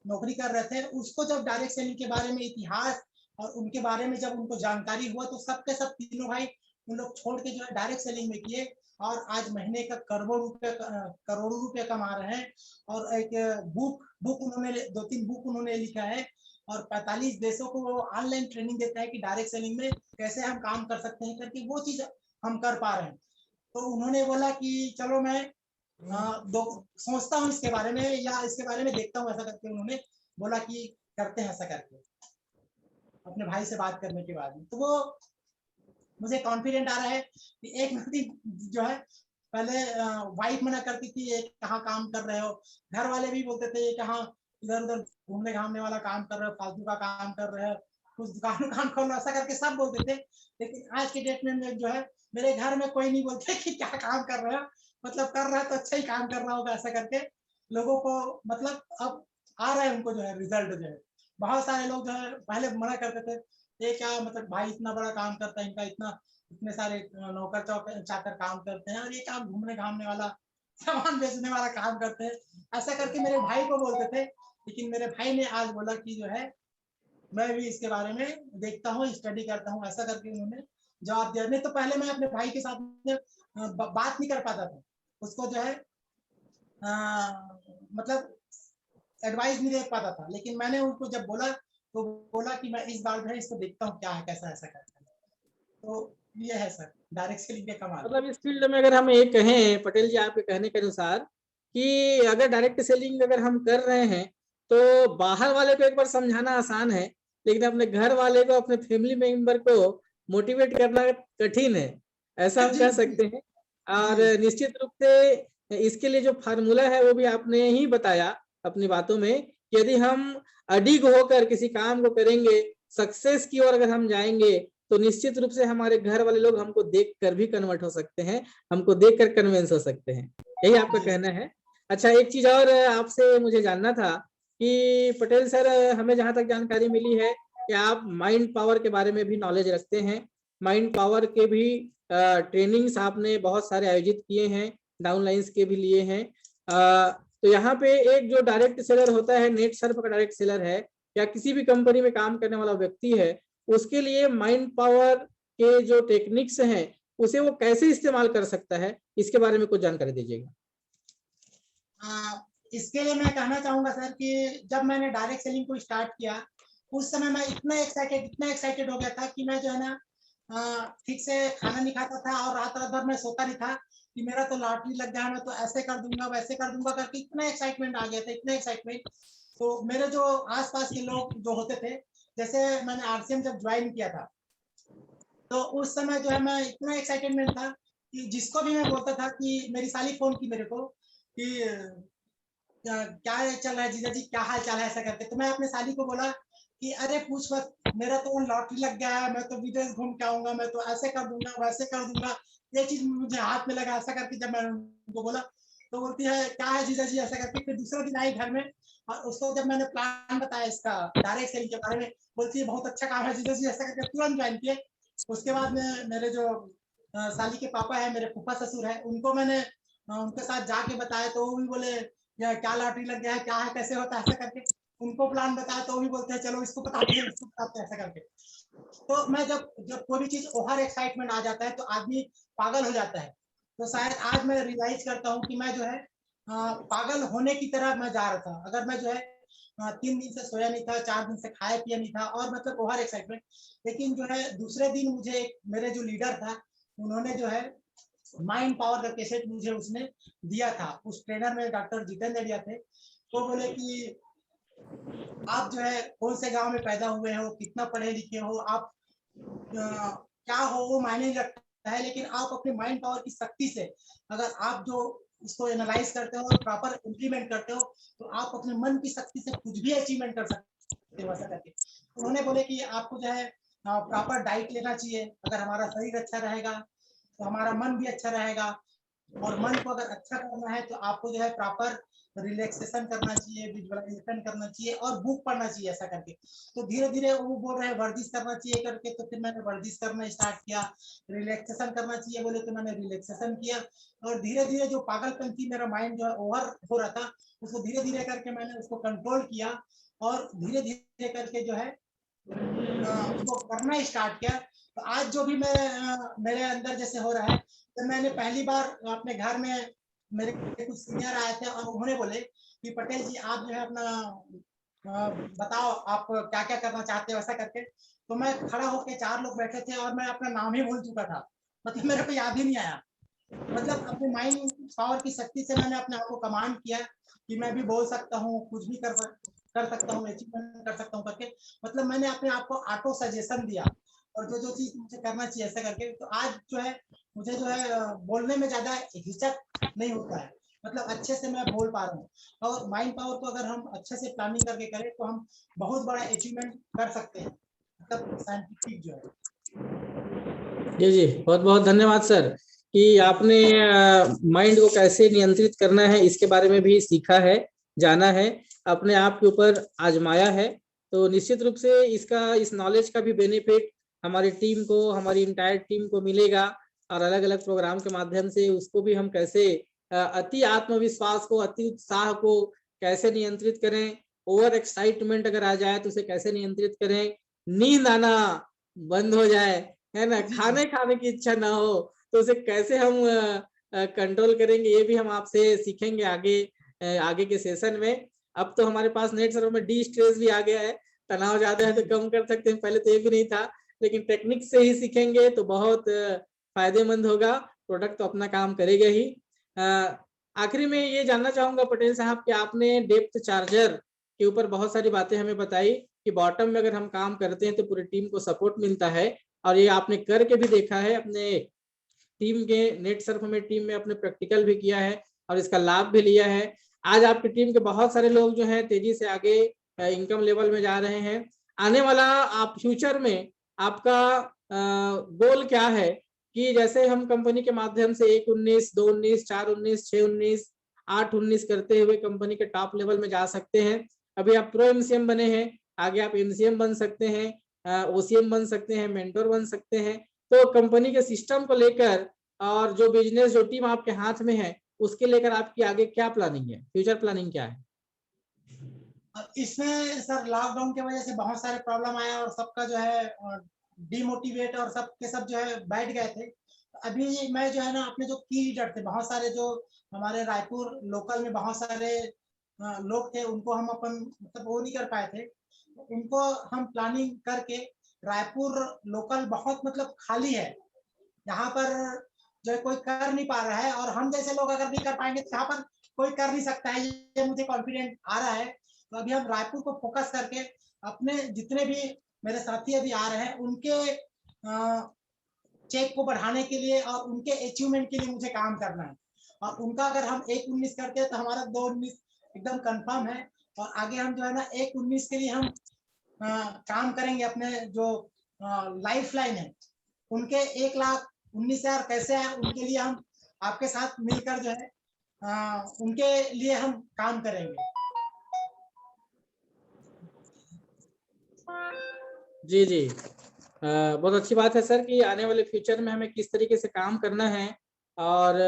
[SPEAKER 2] नौकरी कर रहे थे। उसको जब डायरेक्ट सेलिंग के बारे में इतिहास और उनके बारे में जब उनको जानकारी हुआ, तो सबके सब तीनों भाई उन लोग छोड़ के जो है डायरेक्ट सेलिंग में किए, और आज महीने का करोड़ों रुपए कमा रहे हैं। और एक बुक उन्होंने 2-3 बुक उन्होंने लिखा है, और 45 देशों को वो ऑनलाइन ट्रेनिंग देता है कि डायरेक्ट सेलिंग में कैसे हम काम कर सकते हैं करके, वो चीज हम कर पा रहे हैं। तो उन्होंने बोला कि चलो मैं सोचता हूँ इसके बारे में, या इसके बारे में देखता हूँ, ऐसा करके उन्होंने बोला कि करते हैं ऐसा करके, अपने भाई से बात करने के बाद। तो वो मुझे कॉन्फिडेंट आ रहा है कि एक व्यक्ति जो है, पहले वाइफ मना करती थी ये कहाँ काम कर रहे हो, घर वाले भी बोलते थे ये कहाँ इधर उधर घूमने घामने वाला काम कर रहे हो, फालतू का काम कर रहे हो, कुछ दुकान खोलो, ऐसा करके सब बोलते थे। लेकिन आज के डेट में जो है मेरे घर में कोई नहीं बोलते कि क्या काम कर रहे हो, मतलब कर रहा है तो अच्छा ही काम कर रहा होगा, ऐसा करके लोगों को मतलब अब आ रहा है उनको जो है रिजल्ट जो है। बहुत सारे लोग जो है पहले मना करते थे, ये क्या मतलब भाई इतना बड़ा काम करता है, इनका इतने सारे नौकर चाकर काम करते हैं, और ये काम घूमने घामने वाला सामान बेचने वाला काम करते हैं, ऐसा करके मेरे भाई को बोलते थे। लेकिन मेरे भाई ने आज बोला कि जो है मैं भी इसके बारे में देखता हूँ, स्टडी करता हूँ, ऐसा करके उन्होंने जवाब दिया। नहीं तो पहले मैं अपने भाई के साथ में बात नहीं कर पाता था, उसको जो है मतलब एडवाइस नहीं दे पाता था। लेकिन मैंने उनको जब बोला तो बोला कि मैं इस बार जो है इसको देखता हूँ क्या है, कैसा ऐसा करता है। तो ये है सर डायरेक्ट सेलिंग के कमाल।
[SPEAKER 1] मतलब इस फील्ड में अगर हम ये कहें पटेल जी आपके कहने के अनुसार कि अगर डायरेक्ट सेलिंग अगर हम कर रहे हैं तो बाहर वाले को एक बार समझाना आसान है, लेकिन अपने घर वाले को, अपने फैमिली मेंबर को मोटिवेट करना कठिन है, ऐसा हम
[SPEAKER 2] जी
[SPEAKER 1] कह
[SPEAKER 2] जी
[SPEAKER 1] सकते हैं। और
[SPEAKER 2] जी
[SPEAKER 1] निश्चित रूप से इसके लिए जो फार्मूला है वो भी आपने ही बताया अपनी बातों में कि यदि हम अडिग होकर किसी काम को करेंगे, सक्सेस की ओर अगर हम जाएंगे, तो निश्चित रूप से हमारे घर वाले लोग हमको देखकर भी कन्वर्ट हो सकते हैं, हमको देखकर कन्विंस हो सकते हैं, यही आपका
[SPEAKER 2] जी
[SPEAKER 1] कहना है। अच्छा, एक चीज और आपसे मुझे जानना था कि पटेल सर, हमें जहां तक जानकारी मिली है कि आप माइंड पावर के बारे में भी नॉलेज रखते हैं, माइंड पावर के भी ट्रेनिंग्स आपने बहुत सारे आयोजित किए हैं, डाउनलाइंस के भी लिए हैं। तो यहाँ पे एक जो डायरेक्ट सेलर होता है, नेट सर्फ का डायरेक्ट सेलर है, या किसी भी कंपनी में काम करने वाला व्यक्ति है, उसके लिए माइंड पावर के जो टेक्निक्स हैं उसे वो कैसे इस्तेमाल कर सकता है, इसके बारे में कुछ जानकारी दीजिएगा।
[SPEAKER 2] इसके लिए मैं कहना चाहूंगा सर कि जब मैंने डायरेक्ट सेलिंग को स्टार्ट किया, उस समय मैं इतना एक्साइटेड हो गया था कि मैं जो है ना ठीक से खाना नहीं खाता था, और रात रात भर मैं सोता नहीं था कि मेरा तो लॉटरी लग गया, मैं तो ऐसे कर दूंगा वैसे कर दूंगा करके इतना एक्साइटमेंट आ गया था, इतना एक्साइटमेंट। तो मेरे जो आसपास के लोग जो होते थे, जैसे मैंने आरसीएम जब ज्वाइन किया था, तो उस समय जो है मैं इतना एक्साइटमेंट था कि जिसको भी मैं बोलता था कि मेरी साली फोन की मेरे को कि क्या चल रहा है जीजा जी, क्या हाल चाल है, ऐसा करके। तो मैं अपने साली को बोला कि अरे पूछ मत, मेरा तो लॉटरी लग गया है, मैं तो विदेश घूम के आऊंगा, मैं तो ऐसे कर दूंगा वैसे कर दूंगा, ये चीज मुझे हाथ में लगा, ऐसा करके जब मैंने उनको बोला, तो बोलती है क्या है जीजा जी ऐसा करके। फिर दूसरे दिन आई घर में और उसको जब मैंने प्लान बताया इसका डायरेक्ट सेलिंग के बारे में, बोलती है बहुत अच्छा काम है जीजा जी ऐसा करके, तुरंत ज्वाइन किए। उसके बाद में मेरे जो साली के पापा है, मेरे फूफा ससुर है, उनको मैंने उनके साथ जाके बताया तो वो भी बोले क्या लॉटरी लग गया है, क्या है, कैसे होता है, ऐसा करके। उनको प्लान बताया तो वो भी बोलते हैं चलो इसको बताते हैं, इसको बताते हैं, ऐसा करके। तो मैं जब जब कोई भी चीज ओवर एक्साइटमेंट आ जाता है तो आदमी पागल हो जाता है। तो शायद आज मैं रियलाइज करता हूँ कि मैं जो है पागल होने की तरह मैं जा रहा था। अगर मैं जो है 3 दिन से सोया नहीं था, 4 दिन से खाया पिया नहीं था, और मतलब ओवर एक्साइटमेंट। लेकिन जो है दूसरे दिन मुझे मेरे जो लीडर था, उन्होंने जो है माइंड पावर का कैसेट मुझे उसने दिया था। उस ट्रेनर में डॉक्टर जितेंद्र दिया थे। वो बोले कि आप जो है कौन से गांव में पैदा हुए हो, कितना पढ़े लिखे हो, आप क्या हो वो मायने नहीं रखता है, लेकिन आप अपने माइंड पावर की शक्ति से अगर आप जो इसको एनालाइज करते हो और प्रॉपर इम्प्लीमेंट करते हो, तो आप अपने मन की शक्ति से कुछ भी अचीवमेंट कर सकते हो, ऐसा करके। उन्होंने बोले कि आपको जो है प्रॉपर डाइट लेना चाहिए। अगर हमारा शरीर अच्छा रहेगा तो हमारा मन भी अच्छा रहेगा, और मन को अगर अच्छा करना है तो आपको जो है प्रॉपर रिलैक्सेशन करना चाहिए, विजुअलाइजेशन करना चाहिए और बुक पढ़ना चाहिए, ऐसा करके। तो धीरे धीरे वो बोल रहे हैं वर्जिश करना चाहिए करके, तो फिर मैंने वर्जिश करना स्टार्ट किया। रिलैक्सेशन करना चाहिए बोले तो मैंने रिलैक्सेशन किया। और धीरे धीरे जो पागलपन थी, मेरा माइंड जो है ओवर हो रहा था, उसको धीरे धीरे करके मैंने उसको कंट्रोल किया, और धीरे धीरे करके जो है उसको करना स्टार्ट किया। तो आज जो भी मैं मेरे अंदर जैसे हो रहा है, तो मैंने पहली बार अपने घर में मेरे कुछ सीनियर आए थे और उन्होंने बोले कि पटेल जी आप जो है अपना बताओ आप क्या क्या करना चाहते हो, ऐसा करके। तो मैं खड़ा होकर, 4 लोग बैठे थे और मैं अपना नाम ही भूल चुका था, मतलब मेरे को याद ही नहीं आया। मतलब अपने माइंड पावर की शक्ति से मैंने अपने आप को कमांड किया कि मैं भी बोल सकता हूँ, कुछ भी कर सकता हूँ, अचीवमेंट कर सकता हूँ करके। मतलब मैंने अपने आप को ऑटो सजेशन दिया, और जो जो चीज मुझे करना चाहिए ऐसा करके। तो आज जो है मुझे जो है बोलने में ज्यादा हिचक नहीं होता है, मतलब अच्छे से मैं बोल पा रहा हूँ। और माइंड पावर को अगर हम अच्छे से प्लानिंग करके करें तो हम बहुत बड़ा अचीवमेंट कर सकते हैं, मतलब साइंटिफिक जो है।
[SPEAKER 1] जी जी, बहुत बहुत धन्यवाद सर कि आपने माइंड को कैसे नियंत्रित करना है इसके बारे में भी सीखा है, जाना है, अपने आप के ऊपर आजमाया है। तो निश्चित रूप से इसका, इस नॉलेज का भी बेनिफिट हमारी टीम को, हमारी इंटायर टीम को मिलेगा। और अलग अलग प्रोग्राम के माध्यम से उसको भी हम कैसे अति आत्मविश्वास को, अति उत्साह को कैसे नियंत्रित करें, ओवर एक्साइटमेंट अगर आ जाए तो उसे कैसे नियंत्रित करें, नींद आना बंद हो जाए, है ना, खाने की इच्छा ना हो तो उसे कैसे हम कंट्रोल करेंगे, ये भी हम आपसे सीखेंगे आगे आगे के सेशन में। अब तो हमारे पास नेट सर्वर में डी स्ट्रेस भी आ गया है, तनाव ज्यादा है तो कम कर सकते हैं, पहले तो ये भी नहीं था। लेकिन टेक्निक से ही सीखेंगे तो बहुत फायदेमंद होगा, प्रोडक्ट तो अपना काम करेगा ही। आखिरी में ये जानना चाहूंगा पटेल साहब कि आपने डेप्थ चार्जर के ऊपर बहुत सारी बातें हमें बताई कि बॉटम में अगर हम काम करते हैं तो पूरी टीम को सपोर्ट मिलता है, और ये आपने करके भी देखा है अपने टीम के नेट सर्फ में, टीम में अपने प्रैक्टिकल भी किया है और इसका लाभ भी लिया है। आज आपकी टीम के बहुत सारे लोग जो हैं तेजी से आगे इनकम लेवल में जा रहे हैं। आने वाला आप फ्यूचर में आपका गोल क्या है कि जैसे हम कंपनी के माध्यम से 1-19, 2-19, 4-19, 6-19, 8-19 करते हुए कंपनी के टॉप लेवल में जा सकते हैं। अभी आप प्रो एमसीएम बने हैं, आगे आप एमसीएम बन सकते हैं, ओसीएम बन सकते हैं, मेंटोर बन सकते हैं। तो कंपनी के सिस्टम को लेकर और जो बिजनेस, जो टीम आपके हाथ में है उसके लेकर आपकी आगे क्या प्लानिंग है, फ्यूचर प्लानिंग क्या है?
[SPEAKER 2] इसमें सर लॉकडाउन की वजह से बहुत सारे प्रॉब्लम आया और सबका जो है डिमोटिवेट और सब के सब जो है बैठ गए थे। अभी मैं जो है ना अपने जो की लीडर थे, बहुत सारे जो हमारे रायपुर लोकल में बहुत सारे लोग थे, उनको हम अपन मतलब वो नहीं कर पाए थे, उनको हम प्लानिंग करके रायपुर लोकल बहुत मतलब खाली है, यहाँ पर जो है कोई कर नहीं पा रहा है, और हम जैसे लोग अगर नहीं कर पाएंगे तो यहाँ पर कोई कर नहीं सकता है, ये मुझे कॉन्फिडेंट आ रहा है। तो अभी हम रायपुर को फोकस करके अपने जितने भी मेरे साथी अभी आ रहे हैं उनके चेक को बढ़ाने के लिए और उनके अचीवमेंट के लिए मुझे काम करना है। और उनका अगर हम 1-19 करते हैं तो हमारा 2-19 एकदम कंफर्म है। और आगे हम जो है ना 1-19 के लिए हम काम करेंगे। अपने जो लाइफ लाइन है उनके 1,19,000 कैसे है, उनके लिए हम आपके साथ मिलकर जो है उनके लिए हम काम करेंगे।
[SPEAKER 1] जी जी, बहुत अच्छी बात है सर कि आने वाले फ्यूचर में हमें किस तरीके से काम करना है और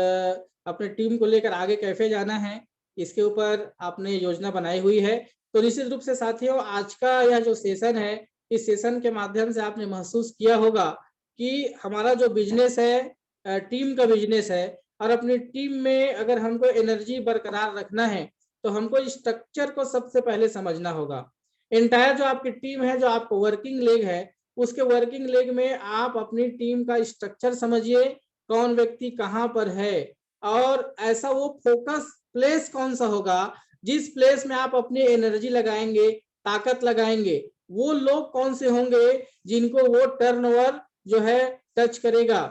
[SPEAKER 1] अपने टीम को लेकर आगे कैसे जाना है, इसके ऊपर आपने योजना बनाई हुई है। तो निश्चित रूप से साथियों, आज का यह जो सेशन है, इस सेशन के माध्यम से आपने महसूस किया होगा कि हमारा जो बिजनेस है टीम का बिजनेस है और अपनी टीम में अगर हमको एनर्जी बरकरार रखना है, तो हमको स्ट्रक्चर को सबसे पहले समझना होगा। एंटायर जो आपकी टीम है, जो आपका वर्किंग लेग है, उसके वर्किंग लेग में आप अपनी टीम का स्ट्रक्चर समझिए, कौन व्यक्ति कहाँ पर है और ऐसा वो फोकस प्लेस कौन सा होगा जिस प्लेस में आप अपनी एनर्जी लगाएंगे, ताकत लगाएंगे। वो लोग कौन से होंगे जिनको वो टर्नओवर जो है टच करेगा।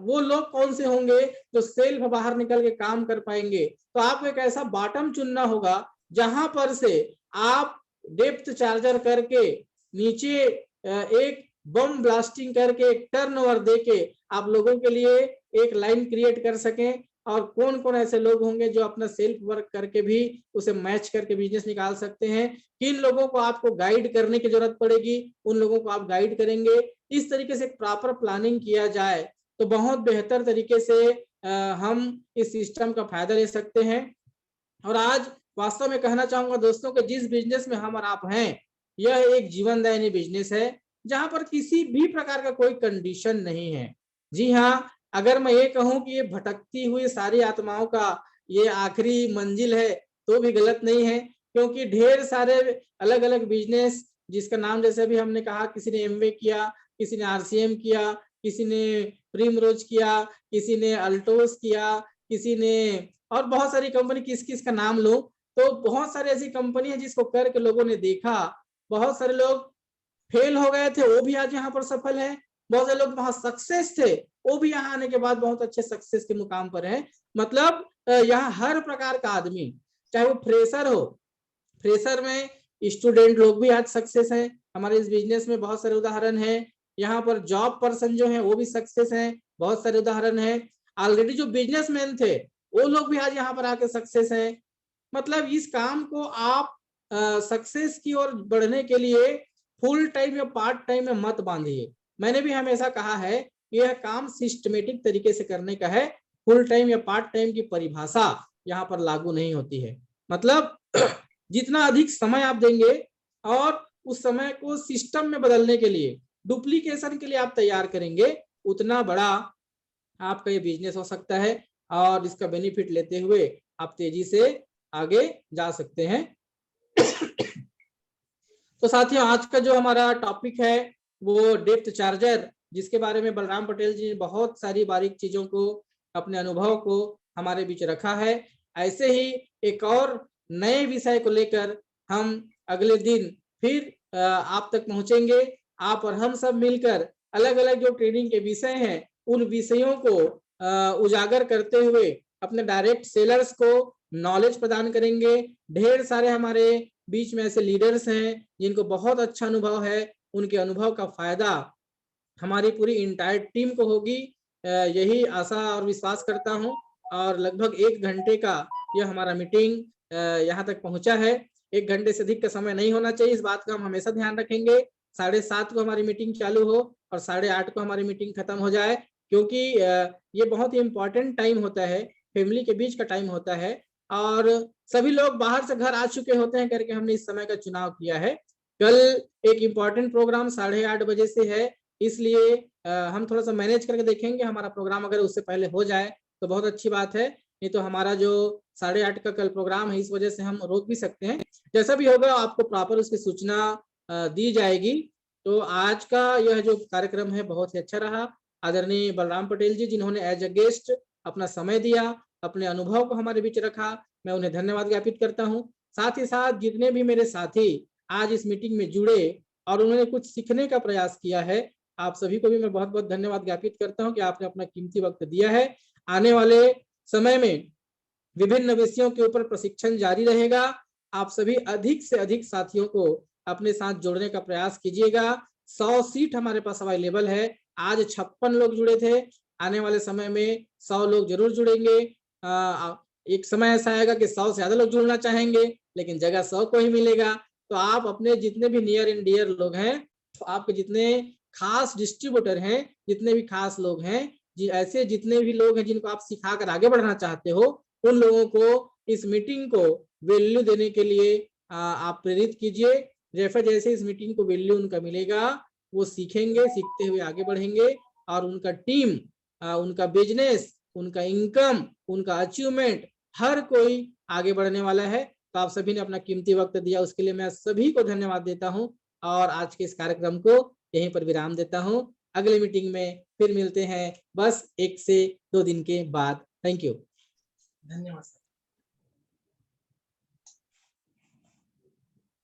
[SPEAKER 1] वो लोग कौन से होंगे जो सेल्फ बाहर निकल के काम कर पाएंगे। तो आपको एक ऐसा बॉटम चुनना होगा जहां पर से आप डेप्थ चार्जर करके नीचे एक बम ब्लास्टिंग करके एक टर्नओवर देके आप लोगों के लिए एक लाइन क्रिएट कर सकें और कौन कौन ऐसे लोग होंगे जो अपना सेल्फ वर्क करके भी उसे मैच करके बिजनेस निकाल सकते हैं। किन लोगों को आपको गाइड करने की जरूरत पड़ेगी, उन लोगों को आप गाइड करेंगे। इस तरीके से प्रॉपर प्लानिंग किया जाए तो बहुत बेहतर तरीके से हम इस सिस्टम का फायदा ले सकते हैं। और आज वास्तव में कहना चाहूंगा दोस्तों कि जिस बिजनेस में हम और आप हैं, यह एक जीवनदायिनी बिजनेस है जहां पर किसी भी प्रकार का कोई कंडीशन नहीं है। जी हाँ, अगर मैं ये कहूं कि ये भटकती हुई सारी आत्माओं का ये आखिरी मंजिल है तो भी गलत नहीं है, क्योंकि ढेर सारे अलग अलग बिजनेस जिसका नाम जैसे अभी हमने कहा, किसी ने एमवे किया, किसी ने आरसीएम किया, किसी ने प्रीमरोज किया, किसी ने अल्टोस किया, किसी ने और बहुत सारी कंपनी, किस किस का नाम लो, तो बहुत सारी ऐसी कंपनी है जिसको करके लोगों ने देखा। बहुत सारे लोग फेल हो गए थे, वो भी आज यहाँ पर सफल है। बहुत सारे लोग वहां सक्सेस थे, वो भी यहाँ आने के बाद बहुत अच्छे सक्सेस के मुकाम पर है। मतलब यहाँ हर प्रकार का आदमी, चाहे वो फ्रेशर हो, फ्रेशर में स्टूडेंट लोग भी आज सक्सेस हैं। हमारे इस बिजनेस में बहुत सारे उदाहरण हैं। यहाँ पर जॉब पर्सन जो है वो भी सक्सेस हैं, बहुत सारे उदाहरण हैं। ऑलरेडी जो बिजनेसमैन थे वो लोग भी आज यहाँ पर आके सक्सेस हैं। मतलब इस काम को आप सक्सेस की ओर बढ़ने के लिए फुल टाइम या पार्ट टाइम में मत बांधिए। मैंने भी हमेशा कहा है कि यह काम सिस्टमेटिक तरीके से करने का है। फुल टाइम या पार्ट टाइम की परिभाषा यहाँ पर लागू नहीं होती है। मतलब जितना अधिक समय आप देंगे और उस समय को सिस्टम में बदलने के लिए, डुप्लीकेशन के लिए आप तैयार करेंगे, उतना बड़ा आपका ये बिजनेस हो सकता है और इसका बेनिफिट लेते हुए आप तेजी से आगे जा सकते हैं। तो साथियों, आज का जो हमारा टॉपिक है वो डेप्थ चार्जर, जिसके बारे में बलराम पटेल जी ने बहुत सारी बारीक चीजों को, अपने अनुभव को हमारे बीच रखा है। ऐसे ही एक और नए विषय को लेकर हम अगले दिन फिर आप तक पहुंचेंगे। आप और हम सब मिलकर अलग अलग जो ट्रेनिंग के विषय हैं उन विषयों को उजागर करते हुए अपने डायरेक्ट सेलर्स को नॉलेज प्रदान करेंगे। ढेर सारे हमारे बीच में ऐसे लीडर्स हैं जिनको बहुत अच्छा अनुभव है, उनके अनुभव का फायदा हमारी पूरी इंटायर टीम को होगी, यही आशा और विश्वास करता हूं। और लगभग 1 घंटे का यह हमारा मीटिंग यहाँ तक पहुंचा है। 1 घंटे से अधिक का समय नहीं होना चाहिए, इस बात का हम हमेशा ध्यान रखेंगे। 7:30 को हमारी मीटिंग चालू हो और 8:30 को हमारी मीटिंग खत्म हो जाए, क्योंकि ये बहुत ही इंपॉर्टेंट टाइम होता है, फैमिली के बीच का टाइम होता है और सभी लोग बाहर से घर आ चुके होते हैं करके हमने इस समय का चुनाव किया है। कल एक इम्पॉर्टेंट प्रोग्राम 8:30 बजे से है, इसलिए हम थोड़ा सा मैनेज करके देखेंगे। हमारा प्रोग्राम अगर उससे पहले हो जाए तो बहुत अच्छी बात है, नहीं तो हमारा जो 8:30 का कल प्रोग्राम है इस वजह से हम रोक भी सकते हैं। जैसा भी होगा आपको प्रॉपर उसकी सूचना दी जाएगी। तो आज का यह जो कार्यक्रम है बहुत ही अच्छा रहा। आदरणीय बलराम पटेल जी, जिन्होंने एज अ गेस्ट अपना समय दिया, अपने अनुभव को हमारे बीच रखा, मैं उन्हें धन्यवाद ज्ञापित करता हूँ। साथ ही साथ जितने भी मेरे साथी आज इस मीटिंग में जुड़े और उन्होंने कुछ सीखने का प्रयास किया है, आप सभी को भी मैं बहुत बहुत धन्यवाद ज्ञापित करता हूं कि आपने अपना कीमती वक्त दिया है। आने वाले समय में विभिन्न विषयों के ऊपर प्रशिक्षण जारी रहेगा। आप सभी अधिक से अधिक साथियों को अपने साथ जोड़ने का प्रयास कीजिएगा। 100 सीट हमारे पास अवेलेबल है। आज 56 लोग जुड़े थे, आने वाले समय में 100 लोग जरूर जुड़ेंगे। एक समय ऐसा आएगा कि 100 से ज्यादा लोग जुड़ना चाहेंगे, लेकिन जगह 100 को ही मिलेगा। तो आप अपने जितने भी नियर एंड डियर लोग हैं, तो आपके जितने खास डिस्ट्रीब्यूटर हैं, जितने भी खास लोग हैं, ऐसे जितने भी लोग हैं जिनको आप सिखाकर आगे बढ़ना चाहते हो, उन लोगों को इस मीटिंग को वैल्यू देने के लिए आप प्रेरित कीजिए। जैसे जैसे इस मीटिंग को वैल्यू उनका मिलेगा, वो सीखेंगे, सीखते हुए आगे बढ़ेंगे और उनका टीम, उनका बिजनेस, उनका इनकम, उनका अचीवमेंट, हर कोई आगे बढ़ने वाला है। तो आप सभी ने अपना कीमती वक्त दिया, उसके लिए मैं सभी को धन्यवाद देता हूं और आज के इस कार्यक्रम को यहीं पर विराम देता हूं। अगली मीटिंग में फिर मिलते हैं, बस 1 से 2 दिन के बाद। Thank you.
[SPEAKER 2] धन्यवाद।